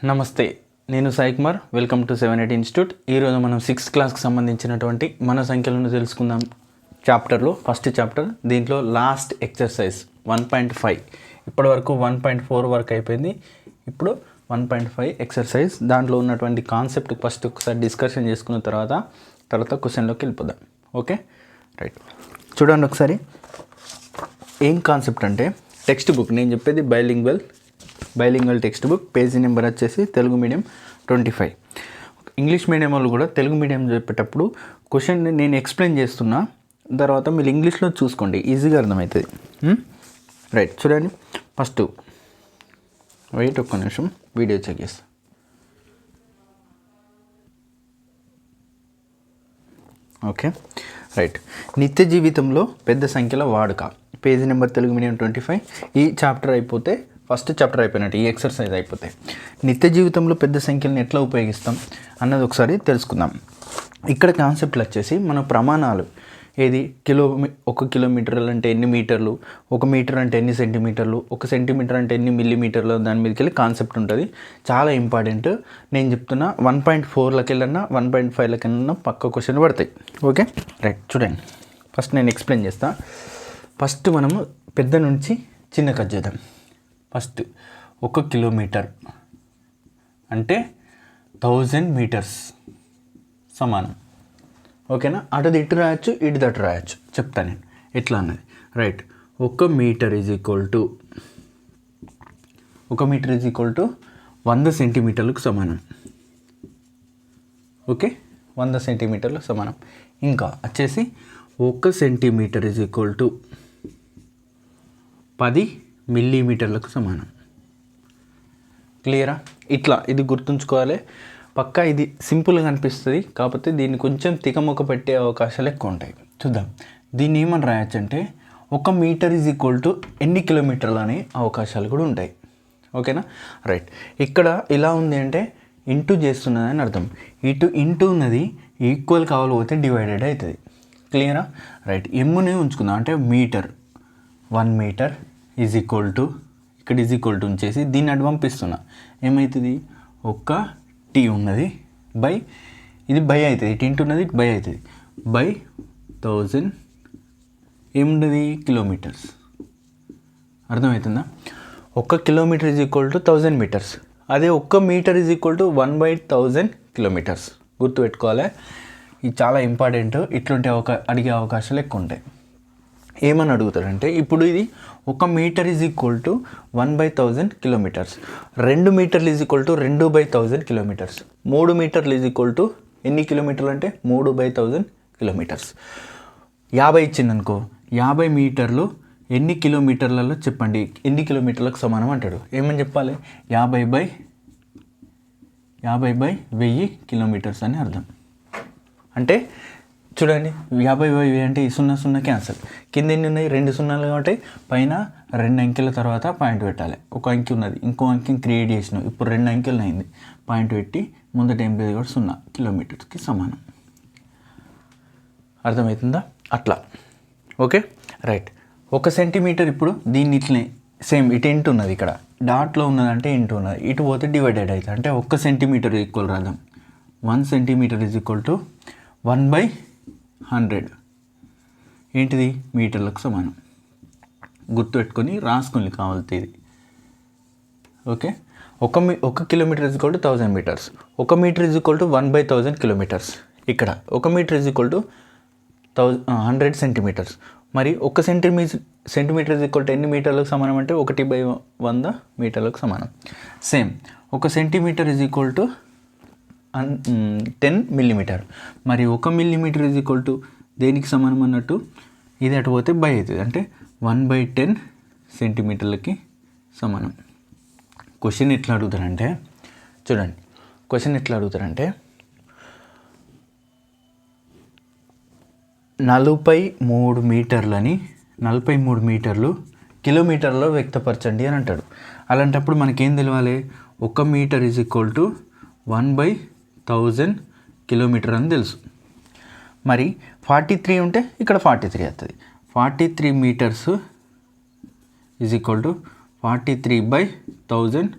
నమస్తే, నేను Sai Kumar. Welcome to 780 institute. ఈరోజు మనం 6th క్లాస్కి సంబంధించినటువంటి మన సంఖ్యలను తెలుసుకుందాం. చాప్టర్లో ఫస్ట్ చాప్టర్, దీంట్లో లాస్ట్ ఎక్సర్సైజ్ 1.5. ఇప్పటి వరకు 1.4 వరకు అయిపోయింది. ఇప్పుడు 1.5 ఎక్సర్సైజ్. దాంట్లో ఉన్నటువంటి కాన్సెప్ట్ ఫస్ట్ ఒకసారి డిస్కషన్ చేసుకున్న తర్వాత క్వశ్చన్లోకి వెళ్ళిపోదాం. Okay, right. చూడండి ఒకసారి ఏం కాన్సెప్ట్ అంటే, టెక్స్ట్ బుక్ నేను చెప్పేది bilingual text book. Page number వచ్చేసి తెలుగు మీడియం 25. ఇంగ్లీష్ మీడియం వాళ్ళు కూడా తెలుగు మీడియం చెప్పేటప్పుడు క్వశ్చన్ నేను ఎక్స్ప్లెయిన్ చేస్తున్నా, తర్వాత మీరు ఇంగ్లీష్లో చూసుకోండి, ఈజీగా అర్థమవుతుంది. రైట్, చూడండి. ఫస్ట్ వెయిట్ ఒక్క నిమిషం, వీడియో చెక్ చేస్తా. Okay, right. నిత్య జీవితంలో పెద్ద సంఖ్యల వాడుక, పేజీ నెంబర్ తెలుగు మీడియం 25. ఈ చాప్టర్ అయిపోతే ఫస్ట్ చాప్టర్ అయిపోయినట్టు, ఈ ఎక్సర్సైజ్ అయిపోతే నిత్య జీవితంలో పెద్ద సంఖ్యలను ఎట్లా ఉపయోగిస్తాం అన్నది ఒకసారి తెలుసుకుందాం. ఇక్కడ కాన్సెప్ట్లు వచ్చేసి మన ప్రమాణాలు ఏది, 1 కిలోమీటర్ అంటే ఎన్ని మీటర్లు, 1 మీటర్ అంటే ఎన్ని సెంటీమీటర్లు, 1 సెంటీమీటర్ అంటే ఎన్ని మిల్లీమీటర్లు, దాని మీదకి వెళ్ళి కాన్సెప్ట్ ఉంటుంది. చాలా ఇంపార్టెంట్. నేను చెప్తున్నా 1.4లకి వెళ్ళన్నా 1.5లకి వెళ్ళన్నా పక్క క్వశ్చన్ పడతాయి. Okay, right. చూడండి, ఫస్ట్ నేను ఎక్స్ప్లెయిన్ చేస్తాను. ఫస్ట్ మనము పెద్ద నుంచి చిన్న కట్ చేద్దాం. ఫస్ట్ 1 కిలోమీటర్ అంటే 1000 మీటర్స్ సమానం. ఓకేనా? అటు ఇటు రాయొచ్చు, ఇటు దటు రాయొచ్చు. చెప్తాను నేను ఎట్లా అన్నది. Right. 1 metre is equal to 100 సెంటీమీటర్లకు సమానం. ఓకే, 100 సెంటీమీటర్లకు సమానం. ఇంకా వచ్చేసి 1 సెంటీమీటర్ ఈజ్ ఈక్వల్ టు 10 మిల్లీమీటర్లకు సమానం. క్లియరా? ఇట్లా ఇది గుర్తుంచుకోవాలి పక్కా. ఇది సింపుల్గా అనిపిస్తుంది, కాకపోతే దీన్ని కొంచెం తికమొక్క పెట్టే అవకాశాలు ఎక్కువ ఉంటాయి. చూద్దాం. దీన్ని ఏమని రాయొచ్చు అంటే 1 మీటర్ ఈజ్ ఈక్వల్ టు ఎన్ని కిలోమీటర్లు అనే అవకాశాలు కూడా ఉంటాయి. ఓకేనా? రైట్. ఇక్కడ ఇలా ఉంది అంటే ఇంటూ చేస్తున్నదని అర్థం. ఇటు ఇంటూ ఉన్నది ఈక్వల్ కావాలిపోతే డివైడెడ్ అవుతుంది. క్లియరా? రైట్. ఎమ్ముని ఉంచుకుందాం అంటే metre, 1 metre is equal to, ఇక్కడ ఈజ్ ఈక్వల్ టు ఉంచేసి దీన్ని అటు పంపిస్తున్నా. ఏమవుతుంది? 1 టీ ఉన్నది బై, ఇది బై అవుతుంది, ఇటు ఇంటూ ఉన్నది బై అవుతుంది, బై 1000 ఏముండదు కిలోమీటర్స్. అర్థమవుతుందా? 1 kilometre is equal to 1000 metres. అదే 1 metre is equal to 1/1000 kilometres. గుర్తుపెట్టుకోవాలి, ఇది చాలా ఇంపార్టెంట్. ఇట్లాంటి అడిగే అవకాశాలు ఎక్కువ ఉంటాయి. ఏమని అడుగుతారంటే, ఇప్పుడు ఇది 1 metre is equal to 1/1000 kilometres, 2 మీటర్లు ఈజ్ ఈక్వల్ టు 2/1000 కిలోమీటర్స్, 3 మీటర్లు ఈజ్ ఈక్వల్ టు ఎన్ని కిలోమీటర్లు అంటే 3/1000 కిలోమీటర్స్. 50 ఇచ్చింది అనుకో, 50 మీటర్లు ఎన్ని కిలోమీటర్లలో చెప్పండి, ఎన్ని కిలోమీటర్లకు సమానం అంటాడు. ఏమని చెప్పాలి? 50/1000 కిలోమీటర్స్ అని అర్థం. అంటే చూడండి, 50/1000 అంటే 0 క్యాన్సల్. కింద ఎన్ని ఉన్నాయి? 2 సున్నాలు కాబట్టి పైన 2 అంకెల తర్వాత పాయింట్ పెట్టాలి. ఒక అంకె ఉన్నది, ఇంకో అంకె క్రియేట్ చేసినావు, ఇప్పుడు 2 అంకెలు అయింది, పాయింట్ పెట్టి ముందట ఏం పేరు కూడా 0 కిలోమీటర్స్కి సమానం. అర్థమవుతుందా? అట్లా. Okay, right. 1 సెంటీమీటర్, ఇప్పుడు దీన్ని ఇట్లనే సేమ్ ఇటు ఇంటూ ఉన్నది, ఇక్కడ డాట్లో ఉన్నదంటే ఇంటూ ఉన్నది, ఇటు పోతే డివైడెడ్ అవుతుంది. అంటే 1 సెంటీమీటర్ ఈక్వల్ రాద్దాం. 1 సెంటీమీటర్ ఈజ్ ఈక్వల్ టు 1/100 ఏంటిది? మీటర్లకు సమానం. గుర్తుపెట్టుకొని రాసుకొని కావాల్సి ఇది. Okay, 1 kilometre is equal to 1000 metres, 1 metre is equal to 1/1000 kilometres. ఇక్కడ 1 metre is equal to 100 centimetres. మరి 1 సెంటీమీటర్ ఈజ్ ఈక్వల్ టు ఎన్ని మీటర్లకు సమానం అంటే 1/100 మీటర్లకు సమానం. Same 1 centimetre is equal to 10 millimetre. మరి 1 మిల్లీమీటర్ ఈజ్ ఈక్వల్ టు దేనికి సమానం అన్నట్టు, ఇది అటు పోతే బై అవుతుంది, అంటే 1/10 సెంటీమీటర్లకి సమానం. క్వశ్చన్ ఎట్లా అడుగుతారంటే, చూడండి, క్వశ్చన్ ఎట్లా అడుగుతారంటే 43 మీటర్లని 43 మీటర్లు కిలోమీటర్లో వ్యక్తపరచండి అని అంటాడు. అలాంటప్పుడు మనకేం తెలవాలి? 1 metre is equal to 1/1000 kilometre అని తెలుసు. మరి 43 ఉంటే ఇక్కడ 43 వస్తుంది. 43 మీటర్స్ ఈజ్ ఈక్వల్ టు 43/1000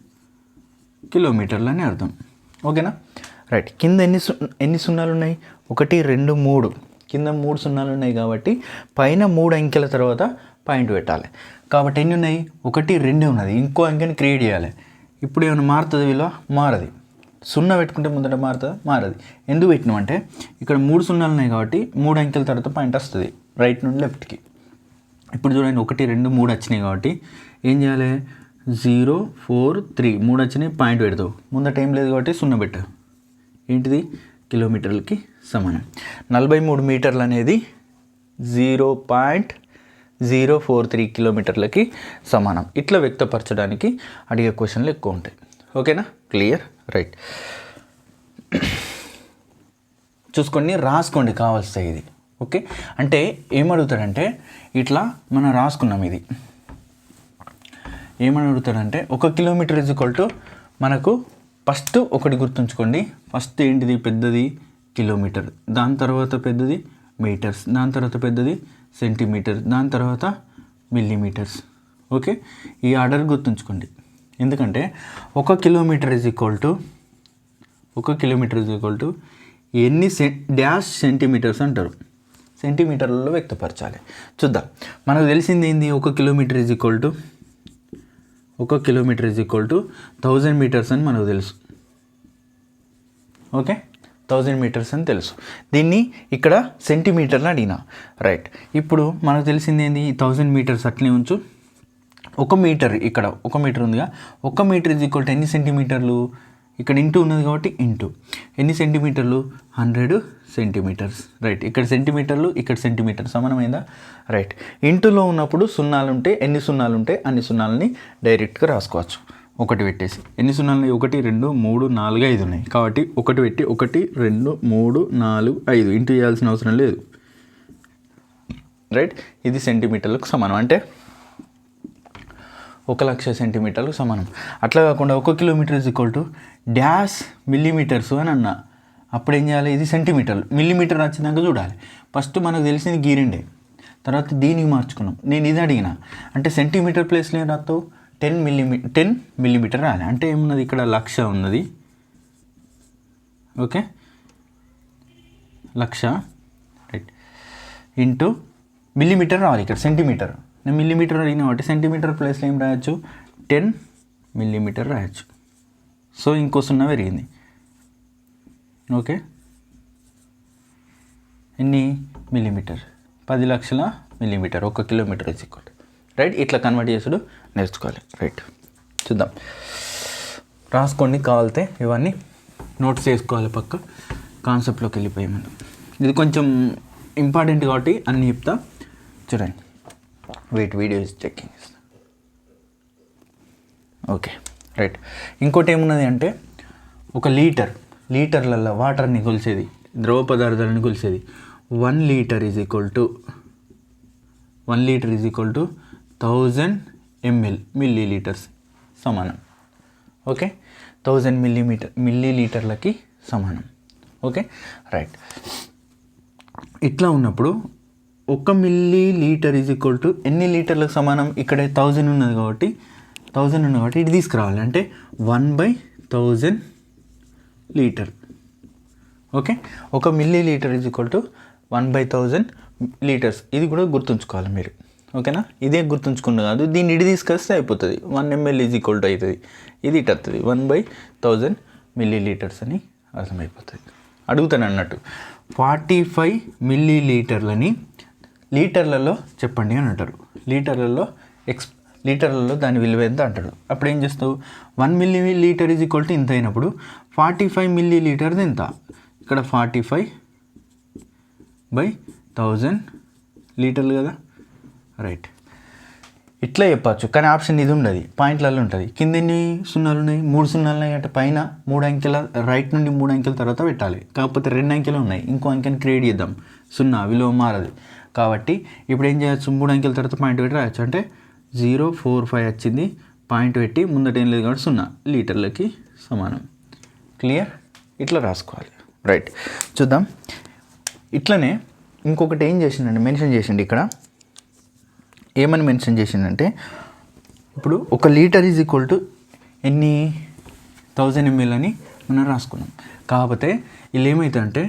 కిలోమీటర్లు అని అర్థం. ఓకేనా? రైట్. కింద ఎన్ని సున్నాలు ఉన్నాయి? 1 2 3. కింద 3 సున్నాలు ఉన్నాయి కాబట్టి పైన 3 అంకెల తర్వాత పాయింట్ పెట్టాలి. కాబట్టి ఎన్ని ఉన్నాయి? 1 2 ఉన్నది. ఇంకో అంకెని క్రియేట్ చేయాలి. ఇప్పుడు ఏమైనా మారుతుంది విలువ? మారది. 0 పెట్టుకుంటే ముందట మారుతుందా? మారది. ఎందుకు పెట్టినామంటే ఇక్కడ 3 సున్నాలు ఉన్నాయి కాబట్టి 3 అంకెల తర్వాత పాయింట్ వస్తుంది రైట్ నుండి లెఫ్ట్కి. ఇప్పుడు చూడండి 1 2 3 వచ్చినాయి కాబట్టి ఏం చేయాలి? 0 4 3 3 వచ్చినాయి, పాయింట్ పెడతావు. ముందట ఏం లేదు కాబట్టి 0 పెట్టావు. ఏంటిది? కిలోమీటర్లకి సమానం. 43 మీటర్లు అనేది 0.043 కిలోమీటర్లకి సమానం. ఇట్లా వ్యక్తపరచడానికి అడిగే క్వశ్చన్లు ఎక్కువ ఉంటాయి. ఓకేనా? క్లియర్? రైట్. చూసుకోండి, రాసుకోండి కావాల్సి ఇది. ఓకే, అంటే ఏమడుగుతాడంటే ఇట్లా మనం రాసుకున్నాం. ఇది ఏమని అడుగుతాడంటే 1 కిలోమీటర్ ఈజ్ ఈక్వల్ టు మనకు ఫస్ట్ ఒకటి గుర్తుంచుకోండి. ఫస్ట్ ఏంటిది? పెద్దది కిలోమీటర్, దాని తర్వాత పెద్దది మీటర్స్, దాని తర్వాత పెద్దది సెంటీమీటర్స్, దాని తర్వాత మిల్లీమీటర్స్. ఓకే, ఈ ఆర్డర్ గుర్తుంచుకోండి. ఎందుకంటే 1 కిలోమీటర్ ఈజ్ ఈక్వల్ టు ఎన్ని డాష్ సెంటీమీటర్స్ అంటారు. సెంటీమీటర్లలో వ్యక్తపరచాలి. చూద్దాం. మనకు తెలిసింది ఏంది? 1 kilometre is equal to 1000 metres అని మనకు తెలుసు. ఓకే, 1000 మీటర్స్ అని తెలుసు. దీన్ని ఇక్కడ సెంటీమీటర్ని అడిగినా. రైట్. ఇప్పుడు మనకు తెలిసింది ఏంది? 1000 మీటర్స్ అట్లే ఉంచు. 1 మీటర్, ఇక్కడ 1 మీటర్ ఉందిగా. 1 మీటర్ ఈజ్ ఈక్వల్ టు ఎన్ని సెంటీమీటర్లు? ఇక్కడ ఇంటూ ఉన్నది కాబట్టి ఇంటూ ఎన్ని సెంటీమీటర్లు? 100 సెంటీమీటర్స్. రైట్. ఇక్కడ సెంటీమీటర్లు, ఇక్కడ సెంటీమీటర్ సమానమైందా? రైట్. ఇంటూలో ఉన్నప్పుడు సున్నాలు ఉంటే ఎన్ని సున్నాలు ఉంటే అన్ని సున్నాలని డైరెక్ట్గా రాసుకోవచ్చు. 1 పెట్టేసి ఎన్ని సున్నాలు? 1 2 3 4 5 ఉన్నాయి కాబట్టి 1 పెట్టి 1 2 3 4 5 ఇంటూ చేయాల్సిన అవసరం లేదు. రైట్. ఇది సెంటీమీటర్లకు సమానం, అంటే 1,00,000 సెంటీమీటర్లకు సమానం. అట్లా కాకుండా 1 kilometre is equal to dash millimetres అని అన్నా. అప్పుడు ఏం చేయాలి? ఇది సెంటీమీటర్లు. మిల్లీమీటర్ వచ్చినాక చూడాలి. ఫస్ట్ మనకు తెలిసింది గీరిండే, తర్వాత దీనికి మార్చుకున్నాం. నేను ఇది అడిగిన అంటే సెంటీమీటర్ ప్లేస్లో ఏం రాస్తావు? 10 మిల్లీమీటర్ రాయాలి. అంటే ఏమున్నది? ఇక్కడ 1,00,000 ఉన్నది. ఓకే, 1,00,000 రైట్ ఇంటూ మిల్లీమీటర్ రావాలి. ఇక్కడ సెంటీమీటర్, నేను మిల్లీమీటర్ అడిగిన కాబట్టి సెంటీమీటర్ ప్లేస్లో ఏం రాయొచ్చు? 10 మిల్లీమీటర్ రాయొచ్చు. సో ఇంకో 0 పెరిగింది. ఓకే, ఎన్ని millimetre? 10,00,000 millimetre. 1 kilometre is equal. Right. ఇట్లా కన్వర్ట్ చేసుడు నేర్చుకోవాలి. రైట్. చూద్దాం. రాసుకోండి కావాలితే, ఇవన్నీ నోట్స్ చేసుకోవాలి పక్క. కాన్సెప్ట్లోకి వెళ్ళిపోయాం మనం. ఇది కొంచెం ఇంపార్టెంట్ కాబట్టి అన్నీ చెప్తా. చూడండి. Wait, video is checking. Okay, right. ఇంకోటి ఏమున్నది అంటే ఒక లీటర్లలో వాటర్ని కొలిసేది, ద్రవ పదార్థాలను కొలిసేది. 1 litre is equal to 1000 ml millilitres సమానం. ఓకే, 1000 మిల్లీలీటర్లకి సమానం. Okay, right. ఇట్లా ఉన్నప్పుడు 1 మిల్లీలీటర్ ఈజ్ ఈక్వల్ టు ఎన్ని లీటర్లకు సమానం? ఇక్కడ 1000 ఉన్నది కాబట్టి ఇది తీసుకురావాలి. అంటే 1/1000 litre. Okay, 1 millilitre is equal to 1/1000 litres. ఇది కూడా గుర్తుంచుకోవాలి మీరు. ఓకేనా? ఇదే గుర్తుంచుకున్న కాదు, దీన్ని ఇడి తీసుకొస్తే అయిపోతుంది. 1 ml ఈజ్ ఈక్వల్ టు అవుతుంది. ఇది ఇటు వస్తుంది 1/1000 మిల్లీలీటర్స్ అని అర్థమైపోతుంది. అడుగుతాను అన్నట్టు 45 మిల్లీలీటర్లని లీటర్లలో చెప్పండి అని అంటారు. లీటర్లలో దాని విలువ ఎంత అంటాడు. అప్పుడు ఏం చేస్తావు? 1 మిల్లీలీటర్ ఈజ్ ఈక్వల్ టు ఇంత అయినప్పుడు 45 మిల్లీలీటర్ది ఎంత? ఇక్కడ 45/1000 లీటర్లు కదా. రైట్. ఇట్లా చెప్పచ్చు, కానీ ఆప్షన్ ఇది ఉండదు, పాయింట్లలో ఉంటుంది. కింద ఎన్ని సున్నాలు ఉన్నాయి? 3 సున్నాలు ఉన్నాయి. అంటే పైన 3 అంకెల రైట్ నుండి 3 అంకెల తర్వాత పెట్టాలి. కాకపోతే 2 అంకెలు ఉన్నాయి, ఇంకో అంకెని క్రియేట్ చేద్దాం. 0 విలువ మారదు కాబట్టి ఇప్పుడు ఏం చేయొచ్చు? 3 అంకెల తర్వాత పాయింట్ పెట్టి రాయొచ్చు. అంటే 045 వచ్చింది, పాయింట్ పెట్టి ముందట ఏం లేదు కాబట్టి 0 లీటర్లకి సమానం. క్లియర్? ఇట్లా రాసుకోవాలి. రైట్. చూద్దాం. ఇట్లనే ఇంకొకటి ఏం చేసిండండి, మెన్షన్ చేసిండు. ఇక్కడ ఏమని మెన్షన్ చేసిండంటే ఇప్పుడు 1 లీటర్ ఈజ్ ఈక్వల్ టు ఎన్ని 1000 ml అని మనం రాసుకున్నాం. కాకపోతే వీళ్ళు ఏమవుతుందంటే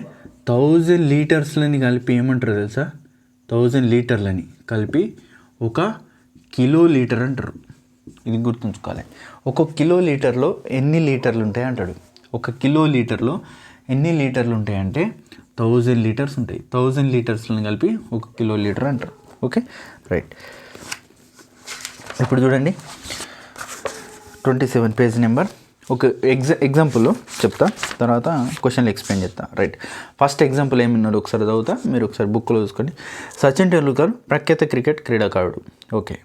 1000 లీటర్స్లని కలిపి ఏమంటారు తెలుసా, 1000 లీటర్లని కలిపి 1 కిలో లీటర్ అంటారు. ఇది గుర్తుంచుకోవాలి. 1 కిలో లీటర్లో ఎన్ని లీటర్లు ఉంటాయి అంటాడు. 1 కిలో లీటర్లో ఎన్ని లీటర్లు ఉంటాయంటే 1000 లీటర్స్ ఉంటాయి. 1000 లీటర్స్లను కలిపి 1 కిలో లీటర్ అంటారు. Okay right. ఇప్పుడు చూడండి 27 పేజ్ నెంబర్. ఒక ఎగ్జాంపుల్ చెప్తా, తర్వాత క్వశ్చన్లు ఎక్స్ప్లెయిన్ చేస్తా. రైట్. ఫస్ట్ ఎగ్జాంపుల్ ఏమన్నాడు ఒకసారి చదువుతా, మీరు ఒకసారి బుక్లో చూసుకోండి. సచిన్ టెండూల్కర్ ప్రఖ్యాత క్రికెట్ క్రీడాకారుడు. ఓకే,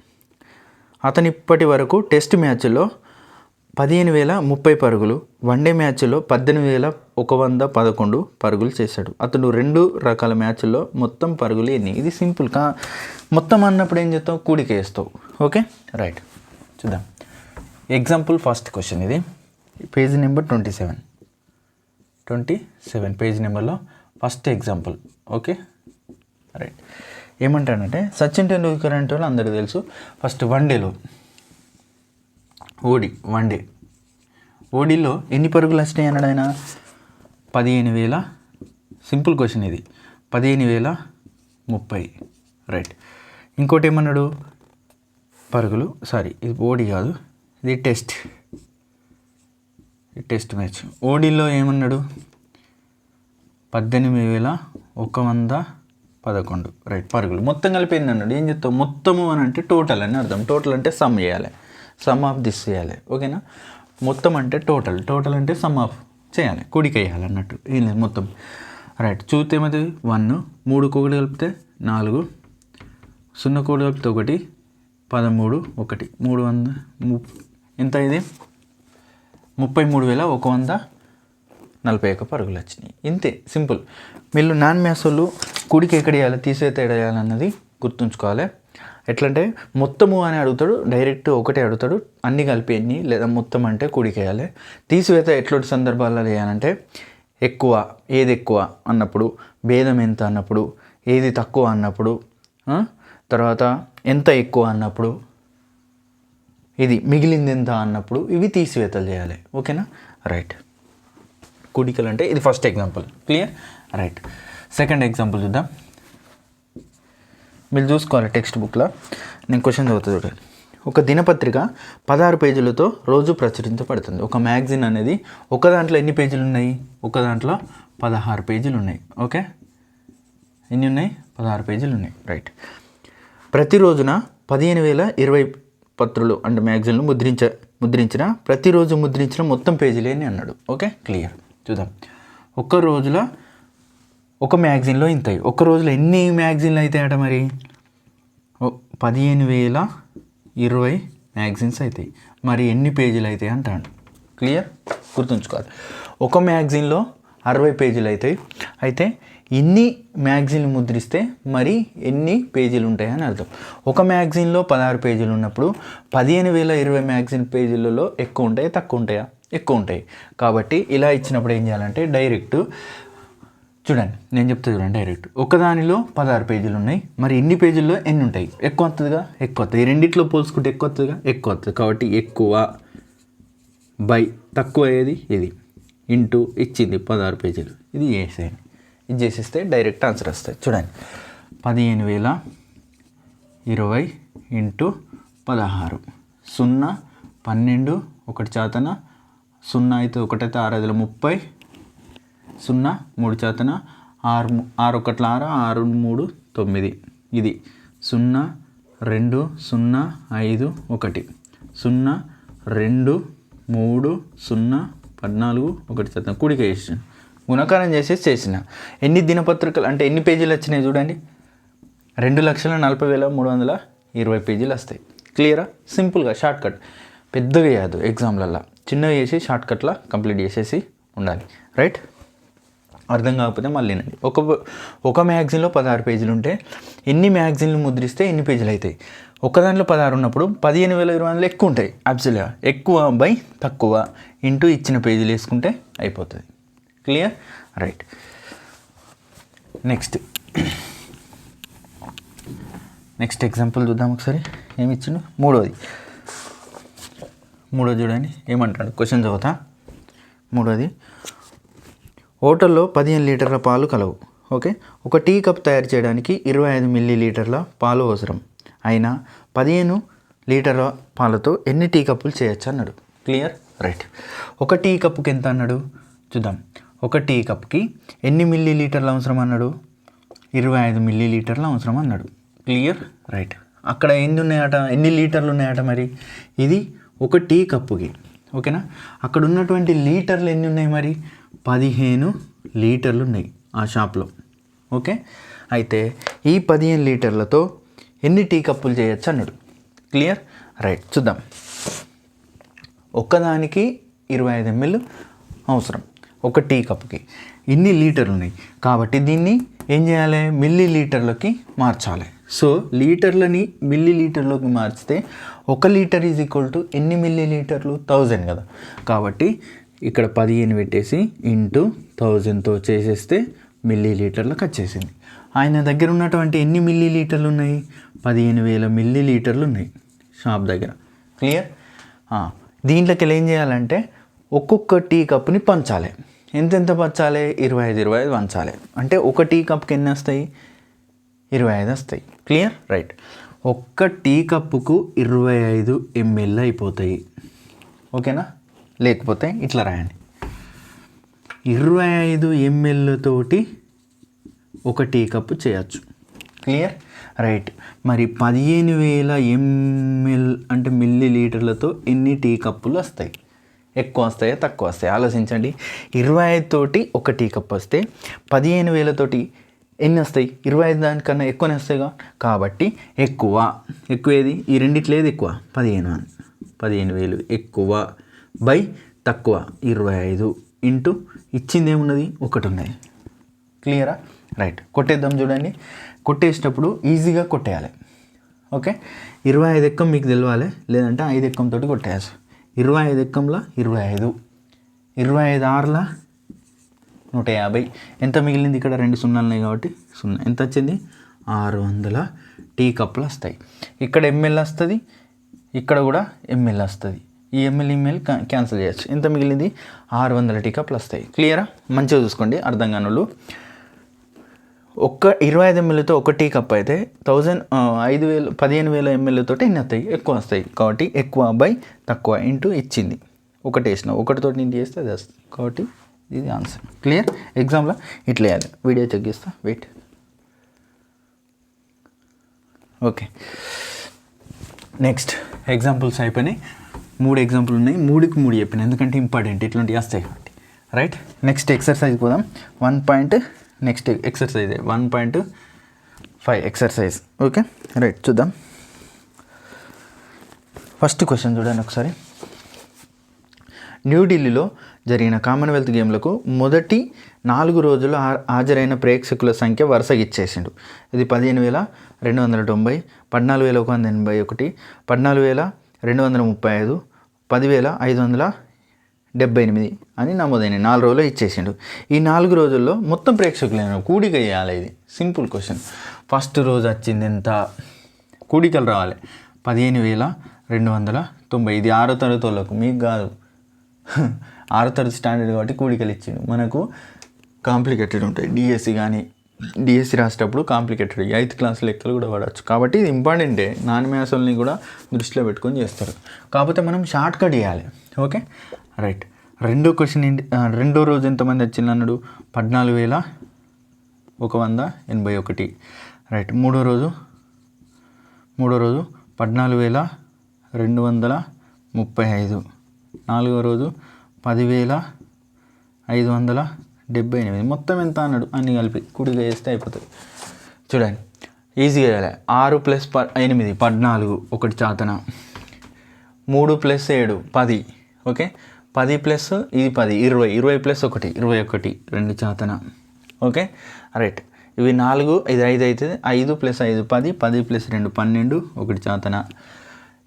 అతను ఇప్పటి వరకు టెస్ట్ మ్యాచ్లో 15,030 పరుగులు, వన్డే మ్యాచ్లో 18,111 పరుగులు చేశాడు. అతను 2 రకాల మ్యాచ్ల్లో మొత్తం పరుగులు ఎన్ని? ఇది సింపుల్. మొత్తం అన్నప్పుడు ఏం చేస్తావు, కూడిక వేస్తావు. Okay right. చూద్దాం ఎగ్జాంపుల్. ఫస్ట్ క్వశ్చన్ ఇది పేజ్ నెంబర్ 27 పేజ్ నెంబర్లో ఫస్ట్ ఎగ్జాంపుల్. Okay right. ఏమంటానంటే సచిన్ టెండూల్కర్ అంటే వాళ్ళు అందరికీ తెలుసు. ఫస్ట్ వన్డేలో ఓడీలో ఎన్ని పరుగులు వచ్చినాయి అన్నాడు ఆయన? 15,000. సింపుల్ క్వశ్చన్ ఇది. 15,030. రైట్. ఇంకోటి ఏమన్నాడు, పరుగులు, సారీ ఇది ఓడి కాదు, ఇది టెస్ట్ మ్యాచ్. ఓడీలో ఏమన్నాడు? 18,111. రైట్. పరుగులు మొత్తం కలిపి ఎన్ని అన్నాడు? ఏం చెప్తావు? మొత్తము అని అంటే టోటల్ అని అర్థం. టోటల్ అంటే సమ్ చేయాలి, సమ్ ఆఫ్ దిస్ చేయాలి. ఓకేనా? మొత్తం అంటే టోటల్ అంటే సమ్ ఆఫ్ చేయాలి, కూడిక వేయాలి అన్నట్టు. ఏం లేదు మొత్తం. రైట్. చూస్తే ఏమవుతుంది? 1, 3 1 కలిపితే 4, 0 1 కలిపితే 1, 13, 1, 300 ఎంత? ఇది 33,141 పరుగులు వచ్చినాయి. ఇంతే, సింపుల్. వీళ్ళు నాన్ మ్యాథ్స్ వాళ్ళు కూడిక ఎక్కడ వేయాలి, తీసేత ఎక్కడ వేయాలన్నది గుర్తుంచుకోవాలి. ఎట్లంటే మొత్తము అని అడుగుతాడు, డైరెక్ట్ ఒకటే అడుగుతాడు, అన్నీ కలిపి ఎన్ని, లేదా మొత్తం అంటే కూడిక వేయాలి. తీసివేత ఎట్లాంటి సందర్భాల్లో వేయాలంటే ఏది ఎక్కువ అన్నప్పుడు, భేదం ఎంత అన్నప్పుడు, ఏది తక్కువ అన్నప్పుడు, తర్వాత ఎంత ఎక్కువ అన్నప్పుడు, ఇది మిగిలింది ఎంత అన్నప్పుడు, ఇవి తీసివేతలు చేయాలి. ఓకేనా? రైట్. కూడికలు అంటే ఇది first example. Clear? Right. Second example చూద్దాం. మీరు చూసుకోవాలి టెక్స్ట్ బుక్లో, నేను క్వశ్చన్ చదువుతా చూడండి. ఒక దినపత్రిక 16 పేజీలతో రోజు ప్రచురించబడుతుంది. ఒక మ్యాగజైన్ అనేది ఒక దాంట్లో ఎన్ని పేజీలు ఉన్నాయి? ఒక దాంట్లో 16 పేజీలు ఉన్నాయి. ఓకే, ఎన్ని ఉన్నాయి? 16 పేజీలు ఉన్నాయి. రైట్. ప్రతిరోజున 15,020 పత్రులు అంటే మ్యాగజైన్లు ముద్రించిన ప్రతిరోజు ముద్రించిన మొత్తం పేజీలు అని అన్నాడు. Okay, clear. చూద్దాం. ఒక్క రోజులో ఒక మ్యాగజైన్లో ఇంతాయి. ఒక్క రోజులో ఎన్ని మ్యాగజైన్లు అవుతాయట మరి? 15,020 మ్యాగజైన్స్ అవుతాయి. మరి ఎన్ని పేజీలు అవుతాయి అంటాడు. క్లియర్? గుర్తుంచుకోవాలి. ఒక మ్యాగజైన్లో 60 పేజీలు అవుతాయి. అయితే ఇన్ని మ్యాగజైన్లు ముద్రిస్తే మరి ఎన్ని పేజీలు ఉంటాయని అర్థం. ఒక మ్యాగజైన్లో 16 పేజీలు ఉన్నప్పుడు 15,020 మ్యాగజైన్ పేజీలలో ఎక్కువ ఉంటాయి, తక్కువ ఉంటాయా? ఎక్కువ ఉంటాయి. కాబట్టి ఇలా ఇచ్చినప్పుడు ఏం చేయాలంటే డైరెక్ట్ చూడండి, నేను చెప్తా చూడండి. డైరెక్ట్ ఒకదానిలో 16 పేజీలు ఉన్నాయి, మరి ఇన్ని పేజీల్లో ఎన్ని ఉంటాయి? ఎక్కువ వస్తుందిగా, ఎక్కువ వస్తుంది. ఈ రెండిట్లో పోల్చుకుంటే ఎక్కువ వస్తుందిగా, ఎక్కువ వస్తుంది. కాబట్టి ఎక్కువ బై తక్కువ అయ్యేది ఇది ఇంటూ ఇచ్చింది 16 పేజీలు, ఇది చేసేయండి. ఇది చేసేస్తే డైరెక్ట్ ఆన్సర్ వస్తుంది. చూడండి, 15,020 ఇంటూ 16, 0, 12, 1 చాతన 0 అయితే 1 అయితే 6 5 30, 0 3 చాతన 6 1 6 6 3 9, ఇది 0 2 0 5 1, 0 2 3 0 14 1 చాతన కూడిక చేసాను, గుణకారం చేసిన. ఎన్ని దినపత్రికలు అంటే ఎన్ని పేజీలు వచ్చినాయి చూడండి? 2,40,320 పేజీలు వస్తాయి. క్లియరా? సింపుల్గా షార్ట్ కట్, పెద్దగా చేయదు ఎగ్జామ్లల్లో, చిన్నగా చేసి షార్ట్ కట్లో కంప్లీట్ చేసేసి ఉండాలి. రైట్? అర్థం కాకపోతే మళ్ళీ ఒక మ్యాగజైన్లో 16 పేజీలు ఉంటే ఎన్ని మ్యాగజైన్లు ముద్రిస్తే ఎన్ని పేజీలు అవుతాయి? ఒక దాంట్లో 16 ఉన్నప్పుడు 15,020 ఎక్కువ ఉంటాయి. అబ్సల్యూట్గా ఎక్కువ బై తక్కువ ఇంటూ ఇచ్చిన పేజీలు వేసుకుంటే అయిపోతుంది. క్లియర్? రైట్. నెక్స్ట్ ఎగ్జాంపుల్ చూద్దాం ఒకసారి. ఏమి ఇచ్చిండు? మూడోది చూడండి. ఏమంటాడు? క్వశ్చన్ చదువుతా. మూడోది హోటల్లో 15 లీటర్ల పాలు కలవు. ఓకే, ఒక టీ కప్ తయారు చేయడానికి 25 మిల్లీ లీటర్ల పాలు అవసరం. అయినా 15 లీటర్ల పాలతో ఎన్ని టీ కప్పులు చేయొచ్చు అన్నాడు. క్లియర్? రైట్. ఒక టీ కప్పుకి ఎంత అన్నాడు చూద్దాం. ఒక టీ కప్కి ఎన్ని మిల్లీ లీటర్లు అవసరం అన్నాడు? 25 మిల్లీ లీటర్లు అవసరం అన్నాడు. క్లియర్? రైట్. అక్కడ ఎన్ని లీటర్లు ఉన్నాయట మరి? ఇది ఒక టీ కప్పుకి. ఓకేనా? అక్కడ ఉన్నటువంటి లీటర్లు ఎన్ని ఉన్నాయి మరి? 15 లీటర్లు ఉన్నాయి ఆ షాప్లో. ఓకే, అయితే ఈ 15 లీటర్లతో ఎన్ని టీ కప్పులు చేయొచ్చు అన్నాడు. క్లియర్? రైట్. చూద్దాం. ఒక్కదానికి 25 ml అవసరం ఒక టీ కప్కి. ఇన్ని లీటర్లు ఉన్నాయి కాబట్టి దీన్ని ఏం చేయాలి? మిల్లీ లీటర్లకి మార్చాలి. సో లీటర్లని మిల్లీ లీటర్లోకి మార్చితే 1 లీటర్ ఈజ్ ఈక్వల్ టు ఎన్ని మిల్లీ లీటర్లు? 1000 కదా. కాబట్టి ఇక్కడ 15 పెట్టేసి ఇంటూ 1000తో చేసేస్తే మిల్లీ లీటర్లకు వచ్చేసింది. ఆయన దగ్గర ఉన్నటువంటి ఎన్ని మిల్లీ లీటర్లు ఉన్నాయి? 15,000 మిల్లీ లీటర్లు ఉన్నాయి షాప్ దగ్గర. క్లియర్? దీంట్లోకి ఏం చేయాలంటే ఒక్కొక్క టీ కప్ని పంచాలి. ఎంతెంత పంచాలి? 25 పంచాలి. అంటే ఒక టీ కప్కి ఎన్ని వస్తాయి? 25 వస్తాయి. క్లియర్? రైట్. ఒక్క టీ కప్పుకు 25 ml అయిపోతాయి. ఓకేనా? లేకపోతే ఇట్లా రాయండి, 25 ml తోటి ఒక టీ కప్పు చేయొచ్చు. క్లియర్? రైట్. మరి 15,000 ml అంటే మిల్లీ లీటర్లతో ఎన్ని టీ కప్పులు వస్తాయి? ఎక్కువ వస్తాయా తక్కువ వస్తాయి? ఆలోచించండి. 25 తోటి ఒక టీ కప్ వస్తే 15,000 తోటి ఎన్ని వస్తాయి? 25 దానికన్నా ఎక్కువనే వస్తాయిగా. కాబట్టి ఎక్కువ ఏది? ఈ రెండిట్లేదు ఎక్కువ 15,000 ఎక్కువ బై తక్కువ 25 ఇంటూ ఇచ్చింది ఏమున్నది? 1 ఉన్నది. క్లియరా? రైట్. కొట్టేద్దాం. చూడండి, కొట్టేసేటప్పుడు ఈజీగా కొట్టేయాలి. ఓకే, 25 ఎక్కం మీకు తెలవాలి, లేదంటే 5 ఎక్కంతో కొట్టేయాలి. 25 ఎక్కంలో 25, 25 ఆరుల 150. ఎంత మిగిలింది? ఇక్కడ 2 సున్నాలు ఉన్నాయి కాబట్టి 0. ఎంత వచ్చింది? 600 టీ కప్పులు వస్తాయి. ఇక్కడ ఎంఎల్ వస్తుంది, ఇక్కడ కూడా ఎంఎల్ వస్తుంది. ఈ ఎంఎల్ క్యాన్సిల్ చేయొచ్చు. ఎంత మిగిలింది? 600 టీ కప్పులు వస్తాయి. క్లియరా? మంచిగా చూసుకోండి అర్థం కాని వాళ్ళు. 25 mlతో ఒక టీ కప్ అయితే 15,000 ml తోటి ఎన్ని వస్తాయి? ఎక్కువ వస్తాయి. కాబట్టి ఎక్కువ బై తక్కువ ఇంటూ ఇచ్చింది. ఒకటి వేసిన, ఒకటితోటి ఇంటి చేస్తే అది వస్తుంది. కాబట్టి ఇది ఆన్సర్. క్లియర్? ఎగ్జామ్లో ఇట్లా వేయాలి. వీడియో చెక్ చేస్తా, వెయిట్. ఓకే, నెక్స్ట్ ఎగ్జాంపుల్స్ అయిపోయినాయి. 3 ఎగ్జాంపుల్ ఉన్నాయి. 3కి 3 చెప్పిన, ఎందుకంటే ఇంపార్టెంట్ ఇట్లాంటివి వస్తాయి కాబట్టి. రైట్. నెక్స్ట్ ఎక్సర్సైజ్ పోదాం. Next exercise 1.5 exercise. Okay, right. చూద్దాం. ఫస్ట్ క్వశ్చన్ చూడండి ఒకసారి. న్యూఢిల్లీలో జరిగిన కామన్వెల్త్ గేమ్లకు మొదటి 4 రోజులు హాజరైన ప్రేక్షకుల సంఖ్య వరుసగా ఇచ్చేసిండు. ఇది 15,290, 14,181, 14,235, 10,578 అని నమోదైన 4 రోజుల్లో ఇచ్చేసిండు. ఈ 4 రోజుల్లో మొత్తం ప్రేక్షకులు కూడిక చేయాలి. ఇది సింపుల్ క్వశ్చన్. ఫస్ట్ రోజు వచ్చింది ఎంత? కూడికలు రావాలి. 15,290. ఇది 6వ తరగతి వాళ్ళకు, మీకు కాదు. 6వ తరగతి స్టాండర్డ్ కాబట్టి కూడికలు ఇచ్చిండు. మనకు కాంప్లికేటెడ్ ఉంటాయి. డిఎస్సి రాసేటప్పుడు కాంప్లికేటెడ్ 8th క్లాస్ లెక్కలు కూడా పడవచ్చు. కాబట్టి ఇది ఇంపార్టెంటే. నాన్ మ్యాథ్స్ని కూడా దృష్టిలో పెట్టుకొని చేస్తారు. కాకపోతే మనం షార్ట్ కట్ చేయాలి. Okay, right. రెండో క్వశ్చన్ ఏంటి? రెండో రోజు ఎంతమంది వచ్చింది అన్నాడు? 14,181. రైట్. మూడో రోజు 14,235. నాలుగో రోజు 10,578. మొత్తం ఎంత అన్నాడు? అన్ని కలిపి కూడిగా చేస్తే అయిపోతుంది. చూడండి, ఈజీగా చేయాలి. 6 + 8 14, ఒకటి చాతన. 3 + 7 10. ఓకే, 10 ప్లస్ ఇది 10 20, 20 + 1 21, 2 చాతన. Okay, right. ఇవి 4, ఇది 5 అవుతుంది. 5 + 5 10, 10 + 2 12, 1 చాతన.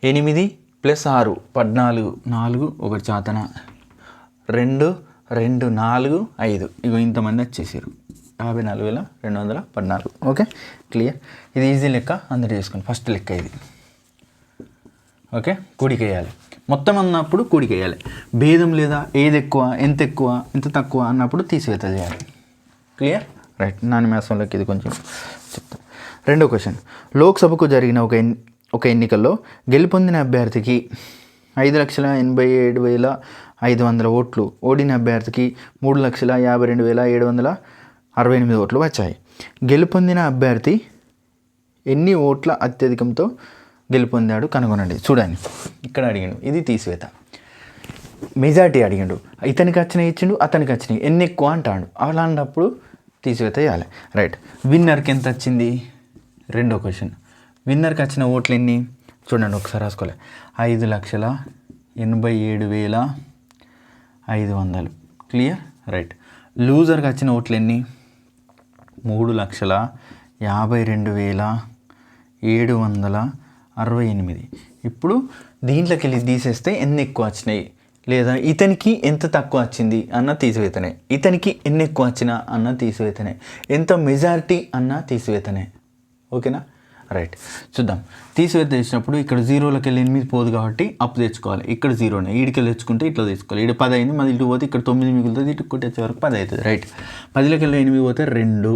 8 + 6 14, 4 1 చాతన. 2 2 4 5. ఇవి ఇంతమంది వచ్చేసారు. 54,214. Okay, clear. ఇది ఈజీ లెక్క, అందరూ చేసుకోండి. ఫస్ట్ లెక్క ఇది. ఓకే, కూడిక వేయాలి. మొత్తం అన్నప్పుడు కూడిక వేయాలి. భేదం లేదా ఏది ఎక్కువ ఎంత తక్కువ అన్నప్పుడు తీసివేత చేయాలి. క్లియర్? రైట్. నాని మ్యాథ్స్లోకి ఇది కొంచెం చెప్తాను. రెండో క్వశ్చన్, లోక్సభకు జరిగిన ఒక ఎన్నికల్లో గెలుపొందిన అభ్యర్థికి 5,87,500 ఓట్లు, ఓడిన అభ్యర్థికి 3,52,768 ఓట్లు వచ్చాయి. గెలుపొందిన అభ్యర్థి ఎన్ని ఓట్ల అత్యధికంతో గెలుపొందాడు కనుగొనండి. చూడండి, ఇక్కడ అడిగిండు, ఇది తీసివేత. మెజార్టీ అడిగిండు, ఇతనికి వచ్చినాయి ఇచ్చిండు, అతనికి వచ్చినాయి, ఎన్ని ఎక్కువ అంటాడు. అలాంటప్పుడు తీసివేత చేయాలి. రైట్. విన్నర్కి ఎంత వచ్చింది? రెండో క్వశ్చన్, విన్నర్కి వచ్చిన ఓట్లు ఎన్ని చూడండి, ఒకసారి రాసుకోవాలి. 5,87,500. క్లియర్? రైట్. లూజర్కి వచ్చిన ఓట్లు ఎన్ని? 3,52,768. ఇప్పుడు దీంట్లోకి వెళ్ళి తీసేస్తే ఎన్ని ఎక్కువ వచ్చినాయి, లేదా ఇతనికి ఎంత తక్కువ వచ్చింది అన్న తీసివేతనే, ఇతనికి ఎన్ని ఎక్కువ వచ్చినా అన్న తీసివేతనే, ఎంత మెజారిటీ అన్న తీసివేతనే. ఓకేనా? రైట్. చూద్దాం. తీసివేత చేసినప్పుడు ఇక్కడ 0లోకి వెళ్ళి 8 పోదు కాబట్టి అప్పు తెచ్చుకోవాలి. ఇక్కడ 0నే, ఈడికెళ్ళి తెచ్చుకుంటే ఇట్లా తీసుకోవాలి. ఇక్కడ 10 అయింది, మళ్ళీ ఇటు పోతే ఇక్కడ 9 మిగులుతుంది, ఇటు కొట్టేచ్చే వరకు 10 అవుతుంది. రైట్. 10లోకి వెళ్ళి 8 పోతే 2,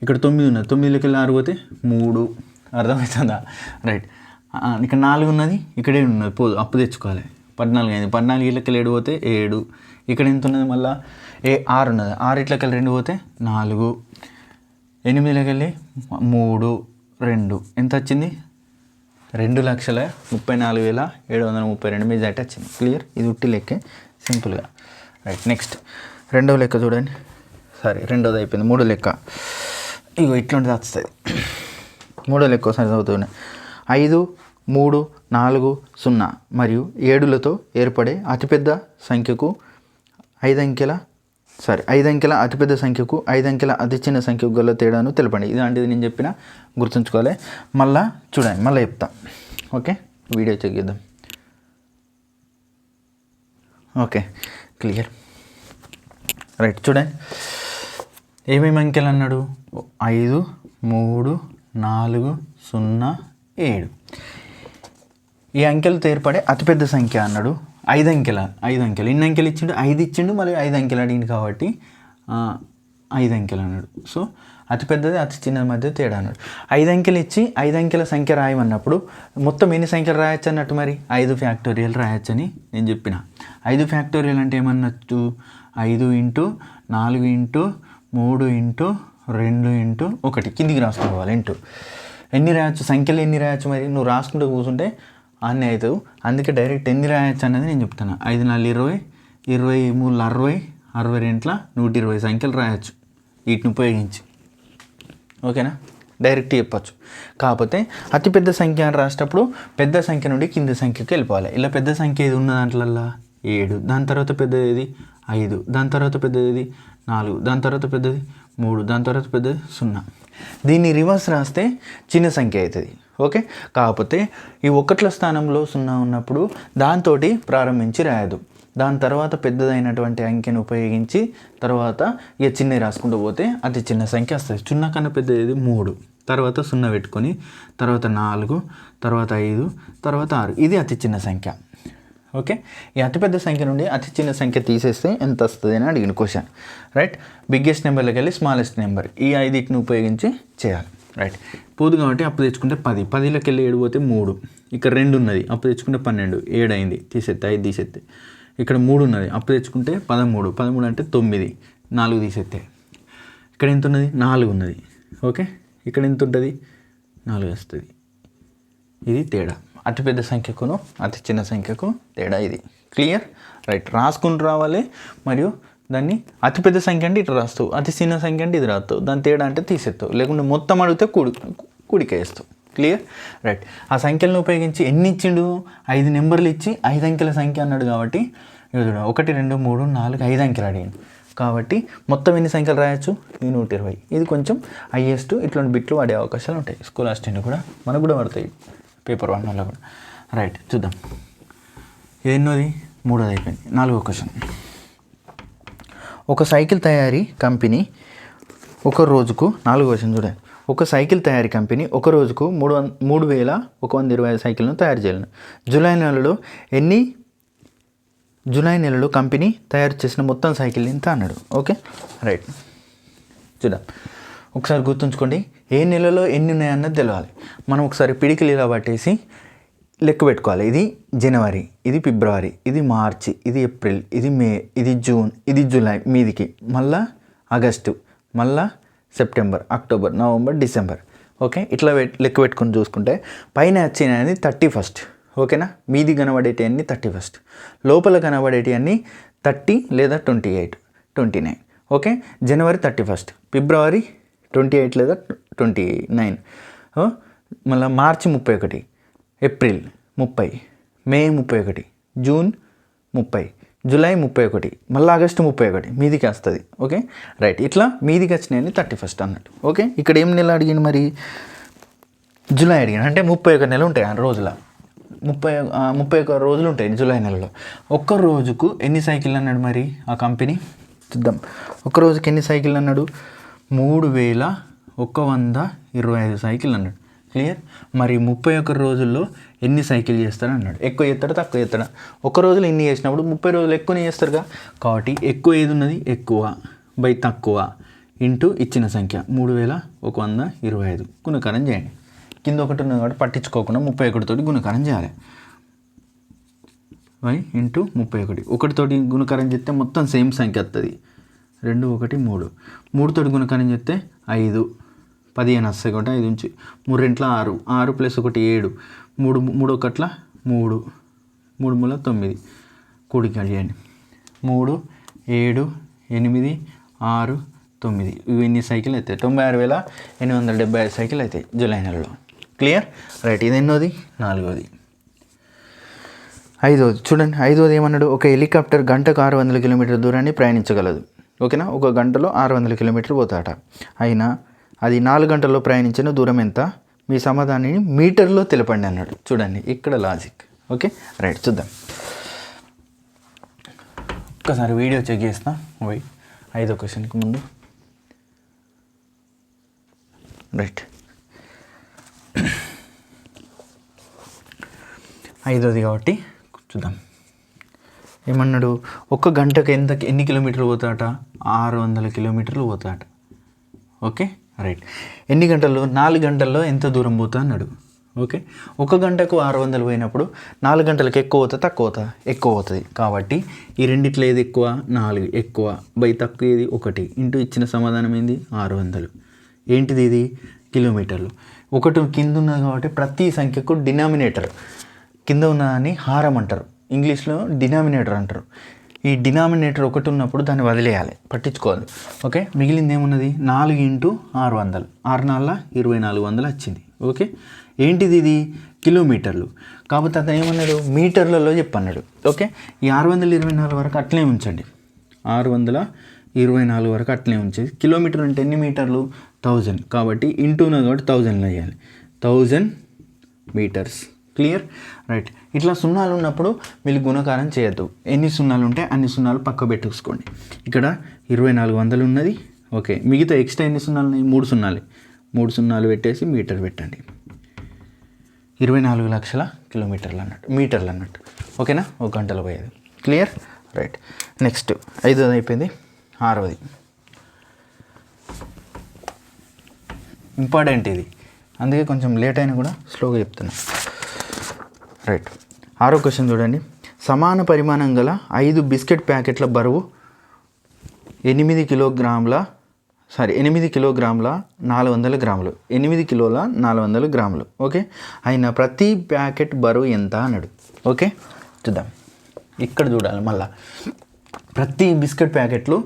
ఇక్కడ 9 ఉన్నది, 9లోకి వెళ్ళి 6 పోతే 3. అర్థమవుతుందా? రైట్. ఇక్కడ 4 ఉన్నది, ఇక్కడ 7 ఉన్నది, పోదు, అప్పు తెచ్చుకోవాలి. 14 అయింది, 14 ఇళ్ళకి 7 పోతే 7. ఇక్కడ ఎంత ఉన్నది, మళ్ళీ 6 ఉన్నది, 6 ఇట్లకి 2 పోతే 4. 8లోకి వెళ్ళి 3, 2 ఎంత వచ్చింది? 2,34,732 మెజార్టీ వచ్చింది. క్లియర్? ఇది ఉట్టి లెక్కే, సింపుల్గా. రైట్. నెక్స్ట్ రెండవ లెక్క చూడండి. రెండోది అయిపోయింది. మూడో లెక్క ఇగో ఇట్లాంటిది వస్తుంది. మూడో లెక్క ఒకసారి చదువుతున్నాయి. 5, 3, 4, 0 మరియు 7లతో ఏర్పడే అతిపెద్ద సంఖ్యకు 5 అంకెల అతిపెద్ద సంఖ్యకు 5 అంకెల అతి చిన్న సంఖ్యకు గల తేడాను తెలపండి. ఇలాంటిది నేను చెప్పిన గుర్తుంచుకోవాలి. మళ్ళీ చూడండి, మళ్ళీ చెప్తా. ఓకే, వీడియో చెక్ చేద్దాం. Okay, clear. రైట్. చూడండి, ఏమేమి అంకెలు అన్నాడు? 5, 3, 4, 0, 7. ఈ అంకెలతో ఏర్పడే అతిపెద్ద సంఖ్య అన్నాడు. 5 అంకెలు. ఎన్ని అంకెలు ఇచ్చిండు? 5 ఇచ్చిండు, మళ్ళీ 5 అంకెలు అడిగిండు కాబట్టి 5 అంకెలు అన్నాడు. సో అతిపెద్దది అతి చిన్నది మధ్య తేడా అన్నాడు. 5 అంకెలు ఇచ్చి 5 అంకెల సంఖ్య రాయమన్నప్పుడు మొత్తం ఎన్ని సంఖ్యలు రాయొచ్చు అన్నట్టు? మరి 5 ఫ్యాక్టోరియల్ రాయొచ్చు అని నేను చెప్పిన. 5 ఫ్యాక్టోరియల్ అంటే ఏమన్నట్టు? 5 × 4 × 3 × 2 × 1 కిందికి రాసుకోవాలి. ఇంటూ ఎన్ని రాయొచ్చు? సంఖ్యలు ఎన్ని రాయొచ్చు? మరి నువ్వు రాసుకుంటూ కూర్చుంటే అన్నీ అవుతావు. అందుకే డైరెక్ట్ ఎన్ని రాయొచ్చు అన్నది నేను చెప్తాను. 5 × 4 = 20, 20 × 3 = 60, 62 120 సంఖ్యలు రాయొచ్చు వీటిని ఉపయోగించి. ఓకేనా? డైరెక్ట్ చెప్పచ్చు. కాకపోతే అతిపెద్ద సంఖ్య అని రాసేటప్పుడు పెద్ద సంఖ్య నుండి కింది సంఖ్యకి వెళ్ళిపోవాలి. ఇలా పెద్ద సంఖ్య ఏది ఉన్న దాంట్లల్లా 7, దాని తర్వాత పెద్దది 5, దాని తర్వాత పెద్దది 4, దాని తర్వాత పెద్దది 3, దాని తర్వాత పెద్దది 0. దీన్ని రివర్స్ రాస్తే చిన్న సంఖ్య అవుతుంది. ఓకే, కాకపోతే ఈ 1ల స్థానంలో 0 ఉన్నప్పుడు దాంతో ప్రారంభించి రాయదు. దాని తర్వాత పెద్దదైనటువంటి అంకెను ఉపయోగించి తర్వాత ఇక చిన్నవి రాసుకుంటూ పోతే అతి చిన్న సంఖ్య వస్తుంది. 0 కన్నా పెద్దది 3, తర్వాత 0 పెట్టుకొని తర్వాత 4, తర్వాత 5, తర్వాత 6. ఇది అతి చిన్న సంఖ్య. ఓకే, ఈ అతిపెద్ద సంఖ్య నుండి అతి చిన్న సంఖ్య తీసేస్తే ఎంత వస్తుంది అని అడిగిన క్వశ్చన్. రైట్. బిగ్గెస్ట్ నెంబర్లోకి వెళ్ళి స్మాలెస్ట్ నెంబర్, ఈ 5ని ఉపయోగించి చేయాలి. రైట్. పోదు కాబట్టి అప్పు తెచ్చుకుంటే 10, 10లోకి వెళ్ళి 7 పోతే 3, ఇక్కడ 2 ఉన్నది, అప్పు తెచ్చుకుంటే 12, 7 అయింది, తీసేస్తే 5 తీసేస్తే. ఇక్కడ 3 ఉన్నది, అప్పు తెచ్చుకుంటే 13, 13 అంటే 9, 4 తీసేస్తే. ఇక్కడ ఎంత ఉన్నది? 4 ఉన్నది. ఓకే, ఇక్కడ ఎంత ఉంటుంది? 4 వస్తుంది. ఇది తేడా అతిపెద్ద సంఖ్యకును అతి చిన్న సంఖ్యకు తేడా ఇది. క్లియర్? రైట్. రాసుకుని రావాలి. మరియు దాన్ని అతిపెద్ద సంఖ్య అంటే ఇటు రాస్తావు, అతి చిన్న సంఖ్య అంటే ఇది రాస్తావు, దాని తేడా అంటే తీసేస్తావు, లేకుంటే మొత్తం అడిగితే కూడిక వేస్తావు. క్లియర్? రైట్. ఆ సంఖ్యలను ఉపయోగించి ఎన్ని ఇచ్చిండు? 5 నెంబర్లు ఇచ్చి 5 అంకెల సంఖ్య అన్నాడు కాబట్టి 1, 2, 3, 4, 5 అంకెలు అడిగింది కాబట్టి మొత్తం ఎన్ని సంఖ్యలు రాయొచ్చు? 120. ఇది కొంచెం హైయెస్ట్. ఇట్లాంటి బిట్లు వాడే అవకాశాలు ఉంటాయి. స్కూల్ అసిస్టెంట్ కూడా మనకు కూడా పడతాయి, పేపర్ 1లో కూడా. రైట్. చూద్దాం. ఇది ఎన్నోది? 3వ అయిపోయింది. 4వ క్వశ్చన్. ఒక సైకిల్ తయారీ కంపెనీ ఒక రోజుకు 4వ క్వశ్చన్ చూడండి. ఒక సైకిల్ తయారీ కంపెనీ ఒక రోజుకు 3,125 సైకిల్ను తయారు చేయను. జూలై నెలలో ఎన్ని జూలై నెలలో కంపెనీ తయారు చేసిన మొత్తం సైకిల్ ఇంత అన్నాడు. ఓకే రైట్, చూద్దాం. ఒకసారి గుర్తుంచుకోండి, ఏ నెలలో ఎన్ని ఉన్నాయన్నది తెలవాలి. మనం ఒకసారి పిడికిలు ఇలా పట్టేసి లెక్క పెట్టుకోవాలి. ఇది జనవరి, ఇది ఫిబ్రవరి, ఇది మార్చి, ఇది ఏప్రిల్, ఇది మే, ఇది జూన్, ఇది జూలై మీదికి, మళ్ళా ఆగస్టు, మళ్ళా September, October, November, December. Okay, ఇట్లా లెక్క పెట్టుకొని చూసుకుంటే పైన వచ్చినది 31st. ఓకేనా, మీది కనబడేటి అన్నీ 31st, లోపల కనబడేటి అన్నీ 30 లేదా 28, 29. ఓకే, జనవరి 31st, ఫిబ్రవరి 28 లేదా 29, మళ్ళీ మార్చి 31, ఏప్రిల్ 30, మే 31, జూన్ 30, జూలై 31, మళ్ళీ ఆగస్టు 31 మీదికి వస్తుంది. ఓకే రైట్, ఇట్లా మీదికి వచ్చినాయని 31st అన్నట్టు. ఓకే, ఇక్కడ ఏం నెల అడిగింది మరి? జూలై అడిగాను. అంటే 31 నెలలు ఉంటాయి ఆ రోజుల, 31 రోజులు ఉంటాయి జూలై నెలలో. ఒక్క రోజుకు ఎన్ని సైకిల్ అన్నాడు మరి ఆ కంపెనీ? చూద్దాం. ఒక్క రోజుకి ఎన్ని సైకిల్ అన్నాడు? 3125 సైకిల్ అన్నాడు. క్లియర్. మరి 31 రోజుల్లో ఎన్ని సైకిల్ చేస్తాడు అన్నాడు. ఎక్కువ చేస్తాడా తక్కువ చేస్తాడా? ఒక రోజులో ఇన్ని చేసినప్పుడు 30 రోజులు ఎక్కువనే చేస్తారుగా. కాబట్టి ఎక్కువ ఏది ఉన్నది? ఎక్కువ బై తక్కువ ఇంటూ ఇచ్చిన సంఖ్య 3125 గుణకారం చేయండి. కింద ఒకటి ఉన్నది కాబట్టి పట్టించుకోకుండా 31 తోటి గుణకారం చేయాలి. వై ఇంటూ 31, ఒకటితోటి గుణకారం చేస్తే మొత్తం సేమ్ సంఖ్య వస్తుంది. 2 1 3, 3 తోటి గుణకారం చేస్తే 5, 15 వస్తాయి కాబట్టి 5 నుంచి 3 2 6, 6 + 1 7, 3 3 1 3, 3 3 9 కూడిక చేయండి. 3 7 8 6 9 ఇవన్నీ సైకిల్ అవుతాయి. 96,875 సైకిల్ అవుతాయి జూలై నెలలో. Clear right. ఇది ఎన్నోది? 4వది. 5వది చూడండి. 5వది ఏమన్నాడు? ఒక హెలికాప్టర్ గంటకు 600 కిలోమీటర్ల దూరాన్ని ప్రయాణించగలదు. ఓకేనా, ఒక గంటలో 600 కిలోమీటర్లు పోతాట. అయినా అది 4 గంటల్లో ప్రయాణించిన దూరం ఎంత? మీ సమాధానాన్ని మీటర్లో తెలపండి అన్నాడు. చూడండి ఇక్కడ లాజిక్. ఓకే రైట్, చూద్దాం. ఒక్కసారి వీడియో చెక్ చేస్తా. వై 5వ క్వశ్చన్కి ముందు. రైట్, 5వది కాబట్టి చూద్దాం. ఏమన్నాడు? ఒక గంటకు ఎన్ని కిలోమీటర్లు పోతాట? 600 కిలోమీటర్లు పోతాట. Okay right. ఎన్ని గంటల్లో? 4 గంటల్లో ఎంత దూరం పోతా అన్నాడు. ఓకే, ఒక గంటకు 600 పోయినప్పుడు 4 గంటలకు ఎక్కువ పోతా తక్కువ పోతా? ఎక్కువ పోతుంది. కాబట్టి ఈ రెండిట్లో ఏది ఎక్కువ? 4 ఎక్కువ బై తక్కువ ఏది? 1 ఇంటూ ఇచ్చిన సమాధానం ఏంది? 600. ఏంటిది ఇది? కిలోమీటర్లు. ఒకటి కింద ఉన్నది కాబట్టి ప్రతి సంఖ్యకు డినామినేటర్ కింద ఉన్నదాన్ని హారం అంటారు, ఇంగ్లీష్లో డినామినేటర్ అంటారు. ఈ డినామినేటర్ ఒకటి ఉన్నప్పుడు దాన్ని వదిలేయాలి, పట్టించుకోవాలి. ఓకే, మిగిలింది ఏమున్నది? 4 × 600, 6 4 2400 వచ్చింది. ఓకే, ఏంటిది ఇది? కిలోమీటర్లు. కాబట్టి అతను ఏమన్నాడు? మీటర్లలో చెప్పన్నాడు. ఓకే, ఈ 624 వరకు అట్లే ఉంచండి. 624 వరకు అట్లే ఉంచేది. కిలోమీటర్ అంటే ఎన్ని మీటర్లు? 1000. కాబట్టి ఇంటూనది కాబట్టి 1000లో వేయాలి. 1000 మీటర్స్. Clear right. ఇట్లా సున్నాలు ఉన్నప్పుడు మీరు గుణకారం చేయొద్దు. ఎన్ని సున్నాలు ఉంటే అన్ని సున్నాలు పక్క పెట్టుకోండి. ఇక్కడ 2400 ఉన్నది. ఓకే, మిగతా ఎక్స్ట్రా ఎన్ని సున్నాలు ఉన్నాయి? 3 సున్నాలు. 3 సున్నాలు పెట్టేసి మీటర్ పెట్టండి. 24 లక్షల కిలోమీటర్లు అన్నట్టు, మీటర్లు అన్నట్టు. ఓకేనా, ఒక గంటలో పోయేది. Clear right. నెక్స్ట్ 5వది అయిపోయింది. 6వది ఇంపార్టెంట్ ఇది, అందుకే కొంచెం లేట్ అయినా కూడా స్లోగా చెప్తున్నా. రైట్, 6వ క్వశ్చన్ చూడండి. సమాన పరిమాణం గల 5 బిస్కెట్ ప్యాకెట్ల బరువు 8 కిలోగ్రాముల 400 గ్రాములు. 8 కిలోల 400 గ్రాములు. ఓకే, అయిన ప్రతి ప్యాకెట్ బరువు ఎంత అన్నాడు. ఓకే చూద్దాం. ఇక్కడ చూడాలి మళ్ళా. ప్రతి బిస్కెట్ ప్యాకెట్లు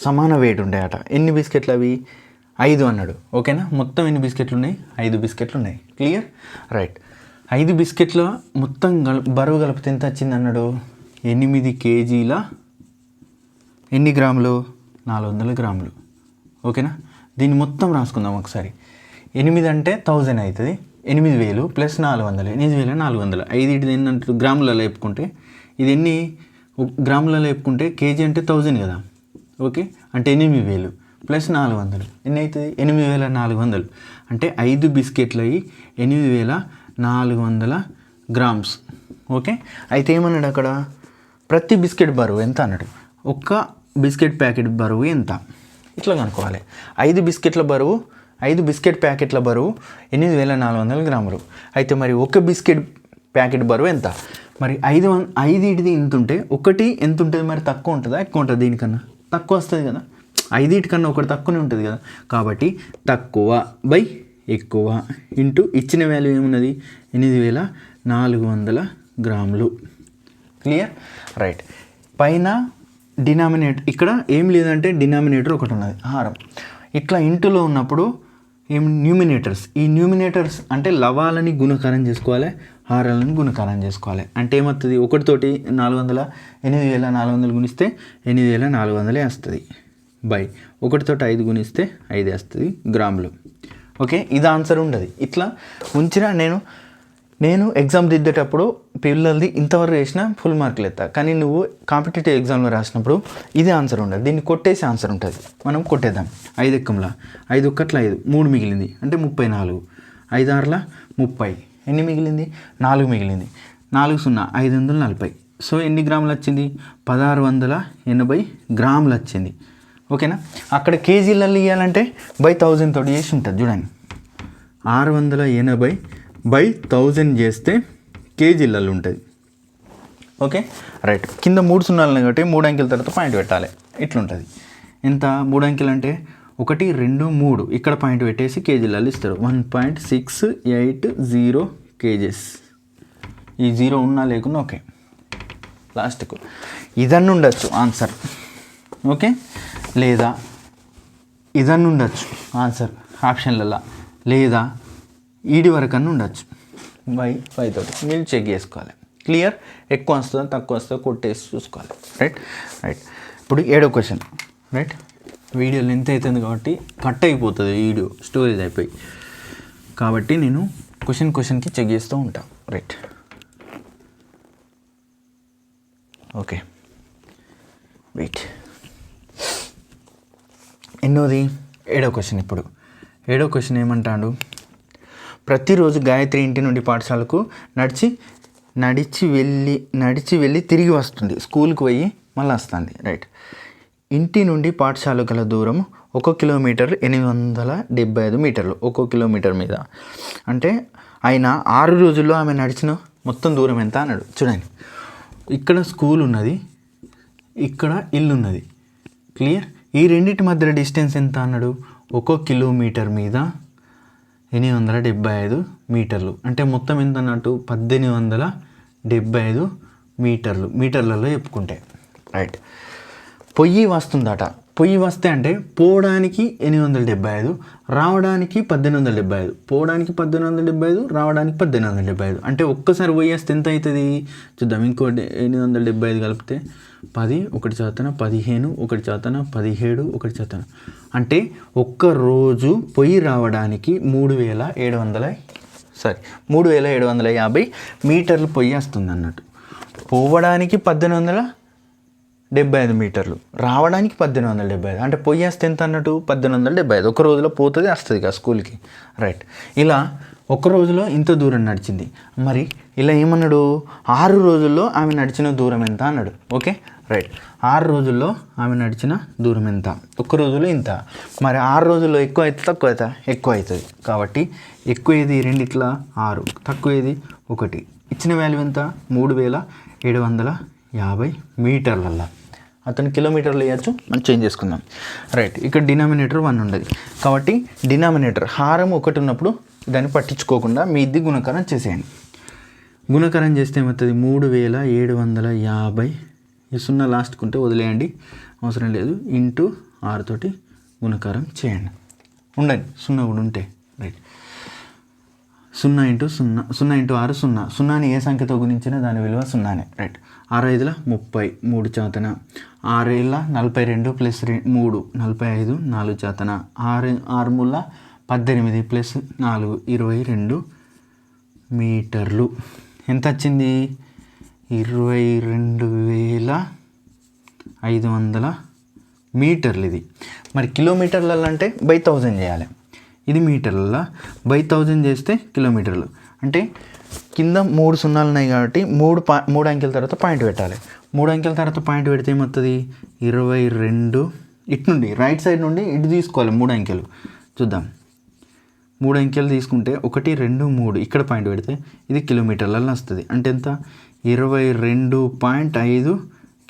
సమాన వెయిట్ ఉంటాయట. ఎన్ని బిస్కెట్లు అవి? 5 అన్నాడు. ఓకేనా, మొత్తం ఎన్ని బిస్కెట్లు ఉన్నాయి? 5 బిస్కెట్లు ఉన్నాయి. Clear right. 5 బిస్కెట్ల మొత్తం బరువు కలిపితే ఎంత వచ్చింది అన్నాడు? 8 కేజీల ఎన్ని గ్రాములు? 400 గ్రాములు. ఓకేనా, దీన్ని మొత్తం రాసుకుందాం ఒకసారి. 8 అంటే 1000 అవుతుంది. 8000 + 400, 8400. 5 ఏంటంటే గ్రాములలో చెప్పుకుంటే ఇది ఎన్ని గ్రాములలో చెప్పుకుంటే కేజీ అంటే 1000 కదా. ఓకే, అంటే 8000 + 400 ఎన్ని అవుతుంది? 8400. అంటే 5 బిస్కెట్లు అయ్యి 8400 గ్రామ్స్. ఓకే, అయితే ఏమన్నాడు అక్కడ? ప్రతి బిస్కెట్ బరువు ఎంత అన్నాడు, ఒక్క బిస్కెట్ ప్యాకెట్ బరువు ఎంత, ఇట్లా కనుక్కోవాలి. 5 బిస్కెట్ ప్యాకెట్ల బరువు 8400 గ్రాములు. అయితే మరి ఒక బిస్కెట్ ప్యాకెట్ బరువు ఎంత? మరి 5 ఇంత ఉంటే ఒకటి ఎంత ఉంటుంది, మరి తక్కువ ఉంటుందా ఎక్కువ ఉంటుందా? దీనికన్నా తక్కువ వస్తుంది కదా, 5 కన్నా ఒకటి తక్కువనే ఉంటుంది కదా. కాబట్టి తక్కువ బై ఎక్కువ ఇంటూ ఇచ్చిన వాల్యూ ఏమున్నది 8400 గ్రాములు. క్లియర్? రైట్. పైన డినామినేటర్ ఇక్కడ ఏం లేదంటే డినామినేటర్ ఒకటి ఉన్నది హారం, ఇట్లా ఇంటులో ఉన్నప్పుడు న్యూమినేటర్స్, ఈ న్యూమినేటర్స్ అంటే లవాలని గుణకారం చేసుకోవాలి, హారాలను గుణకారం చేసుకోవాలి. అంటే ఏమవుతుంది, ఒకటితోటి 8400 గుణిస్తే 8400 వస్తుంది బై ఒకటితోటి 5 గుణిస్తే 5 వస్తుంది గ్రాములు. ఓకే, ఇది ఆన్సర్ ఉండదు. ఇట్లా ఉంచిన నేను ఎగ్జామ్ దిద్దేటప్పుడు పిల్లలది ఇంతవరకు వేసినా ఫుల్ మార్కులు ఎత్తా, కానీ నువ్వు కాంపిటేటివ్ ఎగ్జామ్లో రాసినప్పుడు ఇది ఆన్సర్ ఉండదు, దీన్ని కొట్టేసి ఆన్సర్ ఉంటుంది. మనం కొట్టేద్దాం. 5 ఎక్కంలా 5 ఒక్కట్ల 5, 3 మిగిలింది అంటే 34, 5 ఆరుల 30, ఎన్ని మిగిలింది 4 మిగిలింది, 4 0 540. సో ఎన్ని గ్రాములు వచ్చింది 1680 గ్రాములు వచ్చింది. ఓకేనా? అక్కడ కేజీలలో ఇవ్వాలంటే బై 1000 తోటి చేసి ఉంటుంది చూడండి, 680/1000 చేస్తే కేజీలలో ఉంటుంది. Okay right. కింద 3 సున్నాలు కాబట్టి 3 అంకెల తర్వాత పాయింట్ పెట్టాలి, ఇట్లుంటుంది. ఎంత 3 అంకెలు అంటే 1 2 3, ఇక్కడ పాయింట్ పెట్టేసి కేజీలలో ఇస్తారు. 1.680 kgs. ఈ 0 ఉన్నా లేకున్నా ఓకే. లాస్ట్కు ఇదన్నీ ఉండొచ్చు ఆన్సర్. ఓకే, లేదా ఇదన్నీ ఉండొచ్చు ఆన్సర్ ఆప్షన్లలో, లేదా ఈడి వరకు అన్నీ ఉండొచ్చు బై 5 తోటి. మీరు చెక్ చేసుకోవాలి. క్లియర్? ఎక్కువ వస్తుందో తక్కువ వస్తుందో కొట్టేసి చూసుకోవాలి. రైట్. ఇప్పుడు 7వ క్వశ్చన్. రైట్. వీడియో లెంత్ అవుతుంది కాబట్టి కట్ అయిపోతుంది వీడియో, స్టోరేజ్ అయిపోయి, కాబట్టి నేను క్వశ్చన్కి చెక్ చేస్తూ ఉంటాను. రైట్. Okay wait. ఎన్నోది 7వ క్వశ్చన్. ఇప్పుడు 7వ క్వశ్చన్ ఏమంటాడు, ప్రతిరోజు గాయత్రి ఇంటి నుండి పాఠశాలకు నడిచి వెళ్ళి తిరిగి వస్తుంది, స్కూల్కి పోయి మళ్ళీ వస్తుంది. రైట్. ఇంటి నుండి పాఠశాల గల దూరం 1 కిలోమీటర్ 875 మీటర్లు, 1 కిలోమీటర్ మీద. అంటే ఆయన 6 రోజుల్లో ఆమె నడిచిన మొత్తం దూరం ఎంత అన్నాడు. చూడండి, ఇక్కడ స్కూల్ ఉన్నది, ఇక్కడ ఇల్లు ఉన్నది. క్లియర్? ఈ రెండింటి మధ్య డిస్టెన్స్ ఎంత అన్నాడు, 1 కిలోమీటర్ మీద 875 మీటర్లు. అంటే మొత్తం ఎంత అన్నట్టు 1875 మీటర్లు, మీటర్లలో చెప్పుకుంటే. రైట్. పొయ్యి వస్తుందట. పొయ్యి వస్తే అంటే పోవడానికి 875, రావడానికి 1875. పోవడానికి 1875, రావడానికి 1875. అంటే ఒక్కసారి పొయ్యి వస్తే ఎంత అవుతుంది చూద్దాం. ఇంకోటి 875 కలిపితే 10, 1 శాతం 15, 1 శాతం 17, 1 శాతం. అంటే ఒక్కరోజు పొయ్యి రావడానికి 3750 మీటర్లు పొయ్యి వస్తుంది అన్నట్టు. పోవడానికి 1875 మీటర్లు, రావడానికి 1875. అంటే పొయ్యి వస్తే ఎంత అన్నట్టు 1875. ఒక రోజులో పోతుంది వస్తుంది కదా స్కూల్కి. రైట్. ఇలా ఒక రోజులో ఇంత దూరం నడిచింది. మరి ఇలా ఏమన్నాడు, 6 రోజుల్లో ఆమె నడిచిన దూరం ఎంత అన్నాడు. Okay right. 6 రోజుల్లో ఆమె నడిచిన దూరం ఎంత, ఒక్క రోజులో ఇంత. మరి 6 రోజుల్లో ఎక్కువ అయితే తక్కువ అవుతా, ఎక్కువ అవుతుంది. కాబట్టి ఎక్కువ ఏది రెండిట్లా 6, తక్కువ ఏది 1. ఇచ్చిన వాల్యూ ఎంత 3750 మీటర్లల్లో. అతను కిలోమీటర్లు వేయచ్చు, మనం చేంజ్ చేసుకుందాం. రైట్. ఇక్కడ డినామినేటర్ 1 ఉండదు కాబట్టి డినామినేటర్ హారం 1 ఉన్నప్పుడు దాన్ని పట్టించుకోకుండా మీది గుణకారం చేసేయండి. గుణకారం చేస్తే ఏమవుతుంది 3750, ఈ 0 లాస్ట్కి ఉంటే వదిలేయండి, అవసరం లేదు. ఇంటూ 6 తోటి గుణకారం చేయండి. ఉండండి 0 కూడా ఉంటే. రైట్. 0 into 0, 0 into 6 0. 0ని ఏ సంఖ్యతో గుణించినా దాని విలువ 0నే. రైట్. 6 5 30, 3 శాతం. 6 7 42 ప్లస్ 3 45, 4 శాతం. 6 3 18 ప్లస్ 4 22 మీటర్లు. ఎంత వచ్చింది 22,500 మీటర్లు. ఇది మరి కిలోమీటర్లలో అంటే బై 1000 చేయాలి. ఇది మీటర్లలో బై 1000 చేస్తే కిలోమీటర్లు. అంటే కింద 3 సున్నాలు ఉన్నాయి కాబట్టి 3 అంకెల తర్వాత పాయింట్ పెట్టాలి. 3 అంకెల తర్వాత పాయింట్ పెడితే ఏమవుతుంది 22. ఇటు నుండి రైట్ సైడ్ నుండి ఇటు తీసుకోవాలి 3 అంకెలు. చూద్దాం 3 అంకెలు తీసుకుంటే 1 2 3 ఇక్కడ పాయింట్ పెడితే ఇది కిలోమీటర్లలో వస్తుంది. అంటే ఎంత 22.5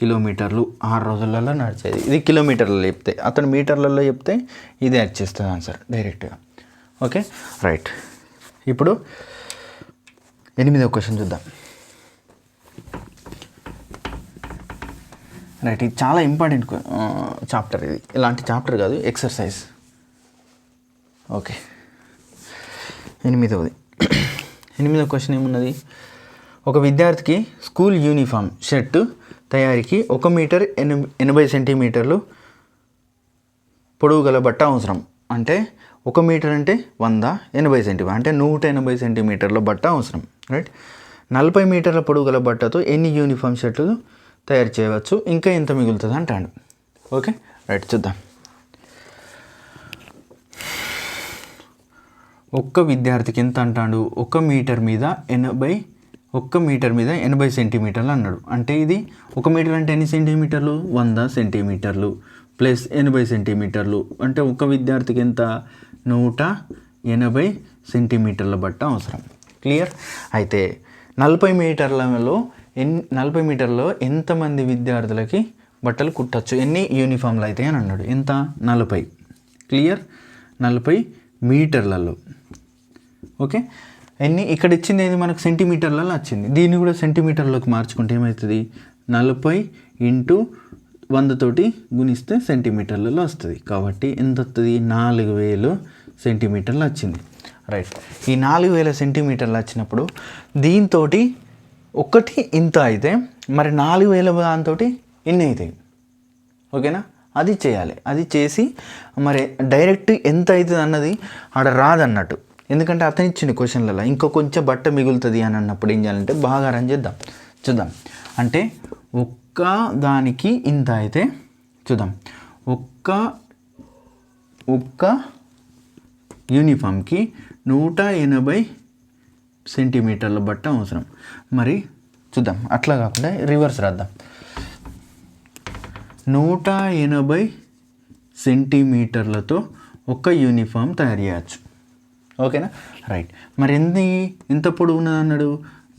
కిలోమీటర్లు 6 రోజులలో నడిచేది. ఇది కిలోమీటర్లలో చెప్తే, అతను మీటర్లలో చెప్తే ఇది యాడ్ చేస్తుంది ఆన్సర్ డైరెక్ట్గా. Okay right. ఇప్పుడు 8వ క్వశ్చన్ చూద్దాం. రైట్, ఇది చాలా ఇంపార్టెంట్ చాప్టర్. ఇది ఇలాంటి చాప్టర్ కాదు, ఎక్సర్సైజ్. ఓకే 8వ క్వశ్చన్ ఏమున్నది? ఒక విద్యార్థికి స్కూల్ యూనిఫామ్ షర్టు తయారీకి 1 మీటర్ 80 సెంటీమీటర్లు పొడవు గల బట్ట అవసరం. అంటే 1 మీటర్ అంటే 100, 80 సెంటీమీటర్ అంటే 180 సెంటీమీటర్ల బట్ట అవసరం. రైట్. 40 మీటర్ల పొడవు గల బట్టతో ఎన్ని యూనిఫామ్ షర్ట్లు తయారు చేయవచ్చు, ఇంకా ఎంత మిగులుతుంది అంటాడు. ఓకే రైట్, చూద్దాం. ఒక్క విద్యార్థికి ఎంత అంటాడు? 1 మీటర్ మీద 80 సెంటీమీటర్లు అన్నాడు. అంటే ఇది 1 మీటర్ అంటే ఎన్ని సెంటీమీటర్లు? 100 సెంటీమీటర్లు ప్లస్ 80 సెంటీమీటర్లు. అంటే ఒక విద్యార్థికి ఎంత? 180 సెంటీమీటర్ల బట్ట అవసరం. క్లియర్? అయితే 40 మీటర్లలో ఎంతమంది విద్యార్థులకి బట్టలు కుట్టచ్చు, ఎన్ని యూనిఫామ్లు అయితే అని అన్నాడు. ఎంత? 40. క్లియర్? 40 మీటర్లలో. ఓకే, ఎన్ని ఇక్కడ ఇచ్చింది ఏది మనకు? సెంటీమీటర్లలో వచ్చింది. దీన్ని కూడా సెంటీమీటర్లోకి మార్చుకుంటే ఏమవుతుంది? 40 × 100 తోటి గుణిస్తే సెంటీమీటర్లలో వస్తుంది. కాబట్టి ఎంత వస్తుంది? 4000 సెంటీమీటర్లు వచ్చింది. రైట్. ఈ 4000 సెంటీమీటర్లు వచ్చినప్పుడు దీంతో ఒకటి ఇంత అయితే మరి 4000 దాంతో ఎన్ని అవుతాయి? ఓకేనా? అది చేయాలి. అది చేసి మరి డైరెక్ట్ ఎంత అవుతుంది అన్నది ఆడ రాదన్నట్టు. ఎందుకంటే అతను ఇచ్చిన క్వశ్చన్లలో ఇంకో కొంచెం బట్ట మిగులుతుంది అని అన్నప్పుడు ఏం చేయాలంటే భాగారం చేద్దాం. చూద్దాం. అంటే ఒక్క దానికి ఇంత అయితే చూద్దాం. ఒక్క యూనిఫామ్కి 180 సెంటీమీటర్ల బట్ట అవసరం. మరి చూద్దాం, అట్లా కాకుండా రివర్స్ రాద్దాం. 180 సెంటీమీటర్లతో ఒక యూనిఫామ్ తయారు చేయవచ్చు. ఓకేనా? రైట్. మరి ఎంత పొడవు ఉన్నది అన్నాడు?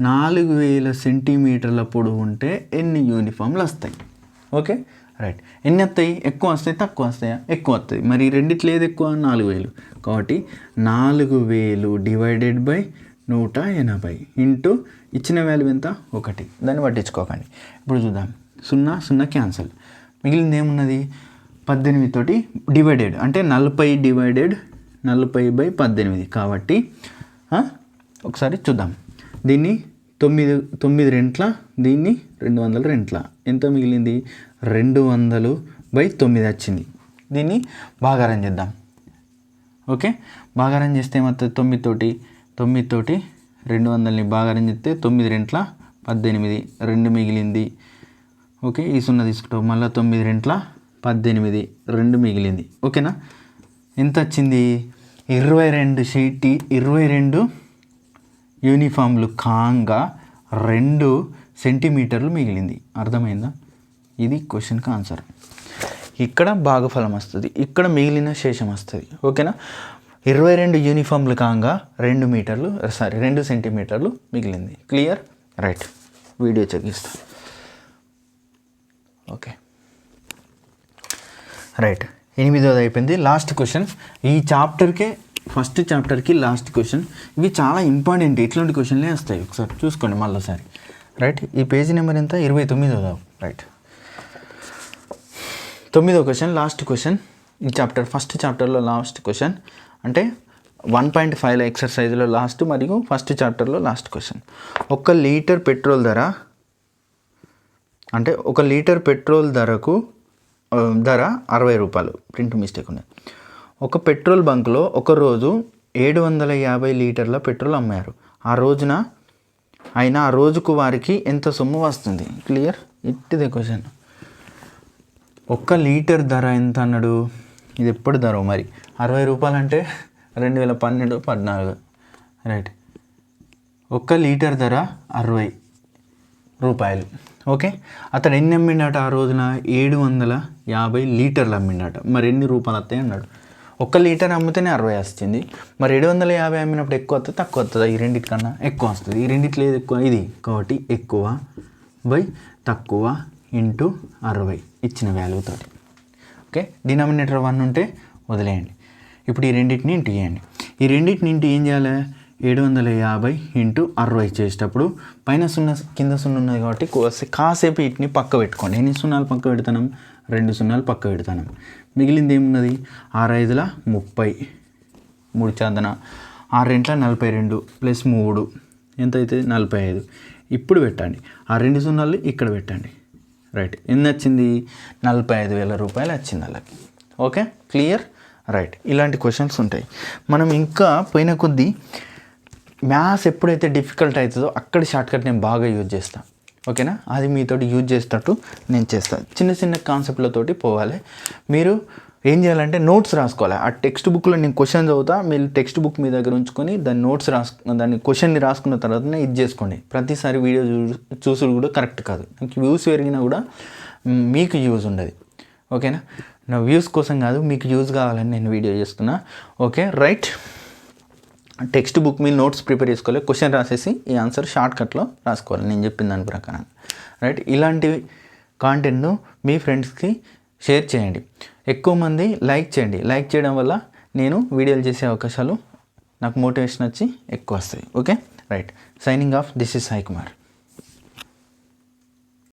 4000 సెంటీమీటర్ల పొడవు ఉంటే ఎన్ని యూనిఫామ్లు వస్తాయి? Okay right. ఎన్ని వస్తాయి? ఎక్కువ వస్తాయి, తక్కువ వస్తాయా? ఎక్కువ వస్తాయి. మరి రెండిట్లో ఏది ఎక్కువ? 4000. కాబట్టి 4000 డివైడెడ్ బై 180 ఇంటూ ఇచ్చిన వాల్యూ ఎంత? 1. దాన్ని పట్టించుకోకండి. ఇప్పుడు చూద్దాం. 0 0 క్యాన్సల్. మిగిలింది ఏమున్నది? 18 తోటి డివైడెడ్ అంటే 40/18 కాబట్టి ఒకసారి చూద్దాం. దీన్ని 9 రెంట్ల, దీన్ని 200 రెంట్ల. ఎంత మిగిలింది? 200/9 వచ్చింది. దీన్ని భాగారం చేద్దాం. ఓకే, భాగారం చేస్తే ఏమవుతుంది? 9 తోటి 200ని భాగారం చేస్తే 9 రెంట్ల 18, 2 మిగిలింది. ఓకే, ఈ 0 తీసుకుంటాం. మళ్ళీ 9 రెంట్ల 18, 2 మిగిలింది. ఓకేనా? ఎంత వచ్చింది? 22 యూనిఫామ్లు కాంగా 2 సెంటీమీటర్లు మిగిలింది. అర్థమైందా? ఇది క్వశ్చన్కి ఆన్సర్. ఇక్కడ భాగఫలం వస్తుంది, ఇక్కడ మిగిలిన శేషం వస్తుంది. ఓకేనా? 22 యూనిఫామ్లు కాంగా 2 సెంటీమీటర్లు మిగిలింది. క్లియర్? రైట్. వీడియో చెక్కిస్తా. Okay right. 8వది అయిపోయింది. లాస్ట్ క్వశ్చన్ ఈ చాప్టర్కే, ఫస్ట్ చాప్టర్కి లాస్ట్ క్వశ్చన్. ఇవి చాలా ఇంపార్టెంట్, ఇట్లాంటి క్వశ్చన్లే వస్తాయి. ఒకసారి చూసుకోండి మళ్ళీసారి. రైట్. ఈ పేజీ నెంబర్ ఎంత? 29. రైట్. 9వ క్వశ్చన్, లాస్ట్ క్వశ్చన్ ఈ చాప్టర్, ఫస్ట్ చాప్టర్లో లాస్ట్ క్వశ్చన్. అంటే 1.5 ఎక్సర్సైజ్లో లాస్ట్ మరియు ఫస్ట్ చాప్టర్లో లాస్ట్ క్వశ్చన్. 1 లీటర్ పెట్రోల్ ధర అంటే 1 లీటర్ పెట్రోల్ ధర 60 రూపాయలు. ప్రింట్ మిస్టేక్ ఉంది. ఒక పెట్రోల్ బంక్లో ఒకరోజు 750 లీటర్ల పెట్రోల్ అమ్మారు. ఆ రోజుకు వారికి ఎంత సొమ్ము వస్తుంది? క్లియర్? ఇట్టిదే క్వశ్చన్. 1 లీటర్ ధర ఎంత అన్నాడు? ఇది ఎప్పుడు ధర మరి? 60 రూపాయలు అంటే 2012-14. రైట్. 1 లీటర్ ధర 60. రూపాయలు. ఓకే, అతను ఎన్ని అమ్మిండట ఆ రోజున? 750 లీటర్లు అమ్మిండట. మరి ఎన్ని రూపాయలు వస్తాయి అన్నాడు. 1 లీటర్ అమ్మితేనే 60 వస్తుంది. మరి 750 అమ్మినప్పుడు ఎక్కువ వస్తుంది తక్కువ వస్తుందా? ఈ రెండింటికన్నా ఎక్కువ వస్తుంది. ఈ రెండిట్లో ఏది ఎక్కువ? ఇది. కాబట్టి ఎక్కువ బై తక్కువ ఇంటూ 60 ఇచ్చిన వాల్యూతోటి. ఓకే, డినామినేటర్ 1 ఉంటే వదిలేయండి. ఇప్పుడు ఈ రెండింటిని ఇంటూ చేయండి. ఈ రెండింటిని ఇంటూ ఏం చేయాలి? 750 ఇంటూ 60 చేసేటప్పుడు పైన 0 కింద 0 ఉన్నది కాబట్టి కాసేపు వీటిని పక్క పెట్టుకోండి. ఎన్ని సున్నాలు పక్క పెడతాను? 2 సున్నాలు పక్క పెడతాను. మిగిలింది ఏమున్నది? 6×5 30, 3 చదన 6×2 42 ప్లస్ 3 ఎంత అవుతుంది? 45. ఇప్పుడు పెట్టండి. ఆ 2 సున్నాలు ఇక్కడ పెట్టండి. రైట్, ఎన్ని వచ్చింది? 45,000 రూపాయలు వచ్చింది వాళ్ళకి. Okay, clear? రైట్, ఇలాంటి క్వశ్చన్స్ ఉంటాయి. మనం ఇంకా పోయిన కొద్దీ మ్యాథ్స్ ఎప్పుడైతే డిఫికల్ట్ అవుతుందో అక్కడ షార్ట్కట్ నేను బాగా యూజ్ చేస్తాను. ఓకేనా? అది మీతోటి యూజ్ చేసేటట్టు నేను చేస్తాను. చిన్న చిన్న కాన్సెప్ట్లతోటి పోవాలి. మీరు ఏం చేయాలంటే నోట్స్ రాసుకోవాలి. ఆ టెక్స్ట్ బుక్లో నేను క్వశ్చన్ చదువుతా, మీరు టెక్స్ట్ బుక్ మీ దగ్గర ఉంచుకొని దాన్ని నోట్స్ దాన్ని క్వశ్చన్ని రాసుకున్న తర్వాతనే ఇది చేసుకోండి. ప్రతిసారి వీడియో చూసుడు కూడా కరెక్ట్ కాదు. నాకు వ్యూస్ పెరిగినా కూడా మీకు యూజ్ ఉండదు. ఓకేనా? నా వ్యూస్ కోసం కాదు, మీకు యూజ్ కావాలని నేను వీడియో చేస్తున్నా. Okay, right. టెక్స్ట్ బుక్ మీద నోట్స్ ప్రిపేర్ చేసుకోవాలి. క్వశ్చన్ రాసేసి ఈ ఆన్సర్ షార్ట్కట్లో రాసుకోవాలి నేను చెప్పిన దాని ప్రకారం. రైట్, ఇలాంటి కాంటెంట్ను మీ ఫ్రెండ్స్కి షేర్ చేయండి. ఎక్కువ మంది లైక్ చేయండి. లైక్ చేయడం వల్ల నేను వీడియోలు చేసే అవకాశాలు, నాకు మోటివేషన్ వచ్చి ఎక్కువ వస్తాయి. Okay, right. Signing off. This is Sai Kumar.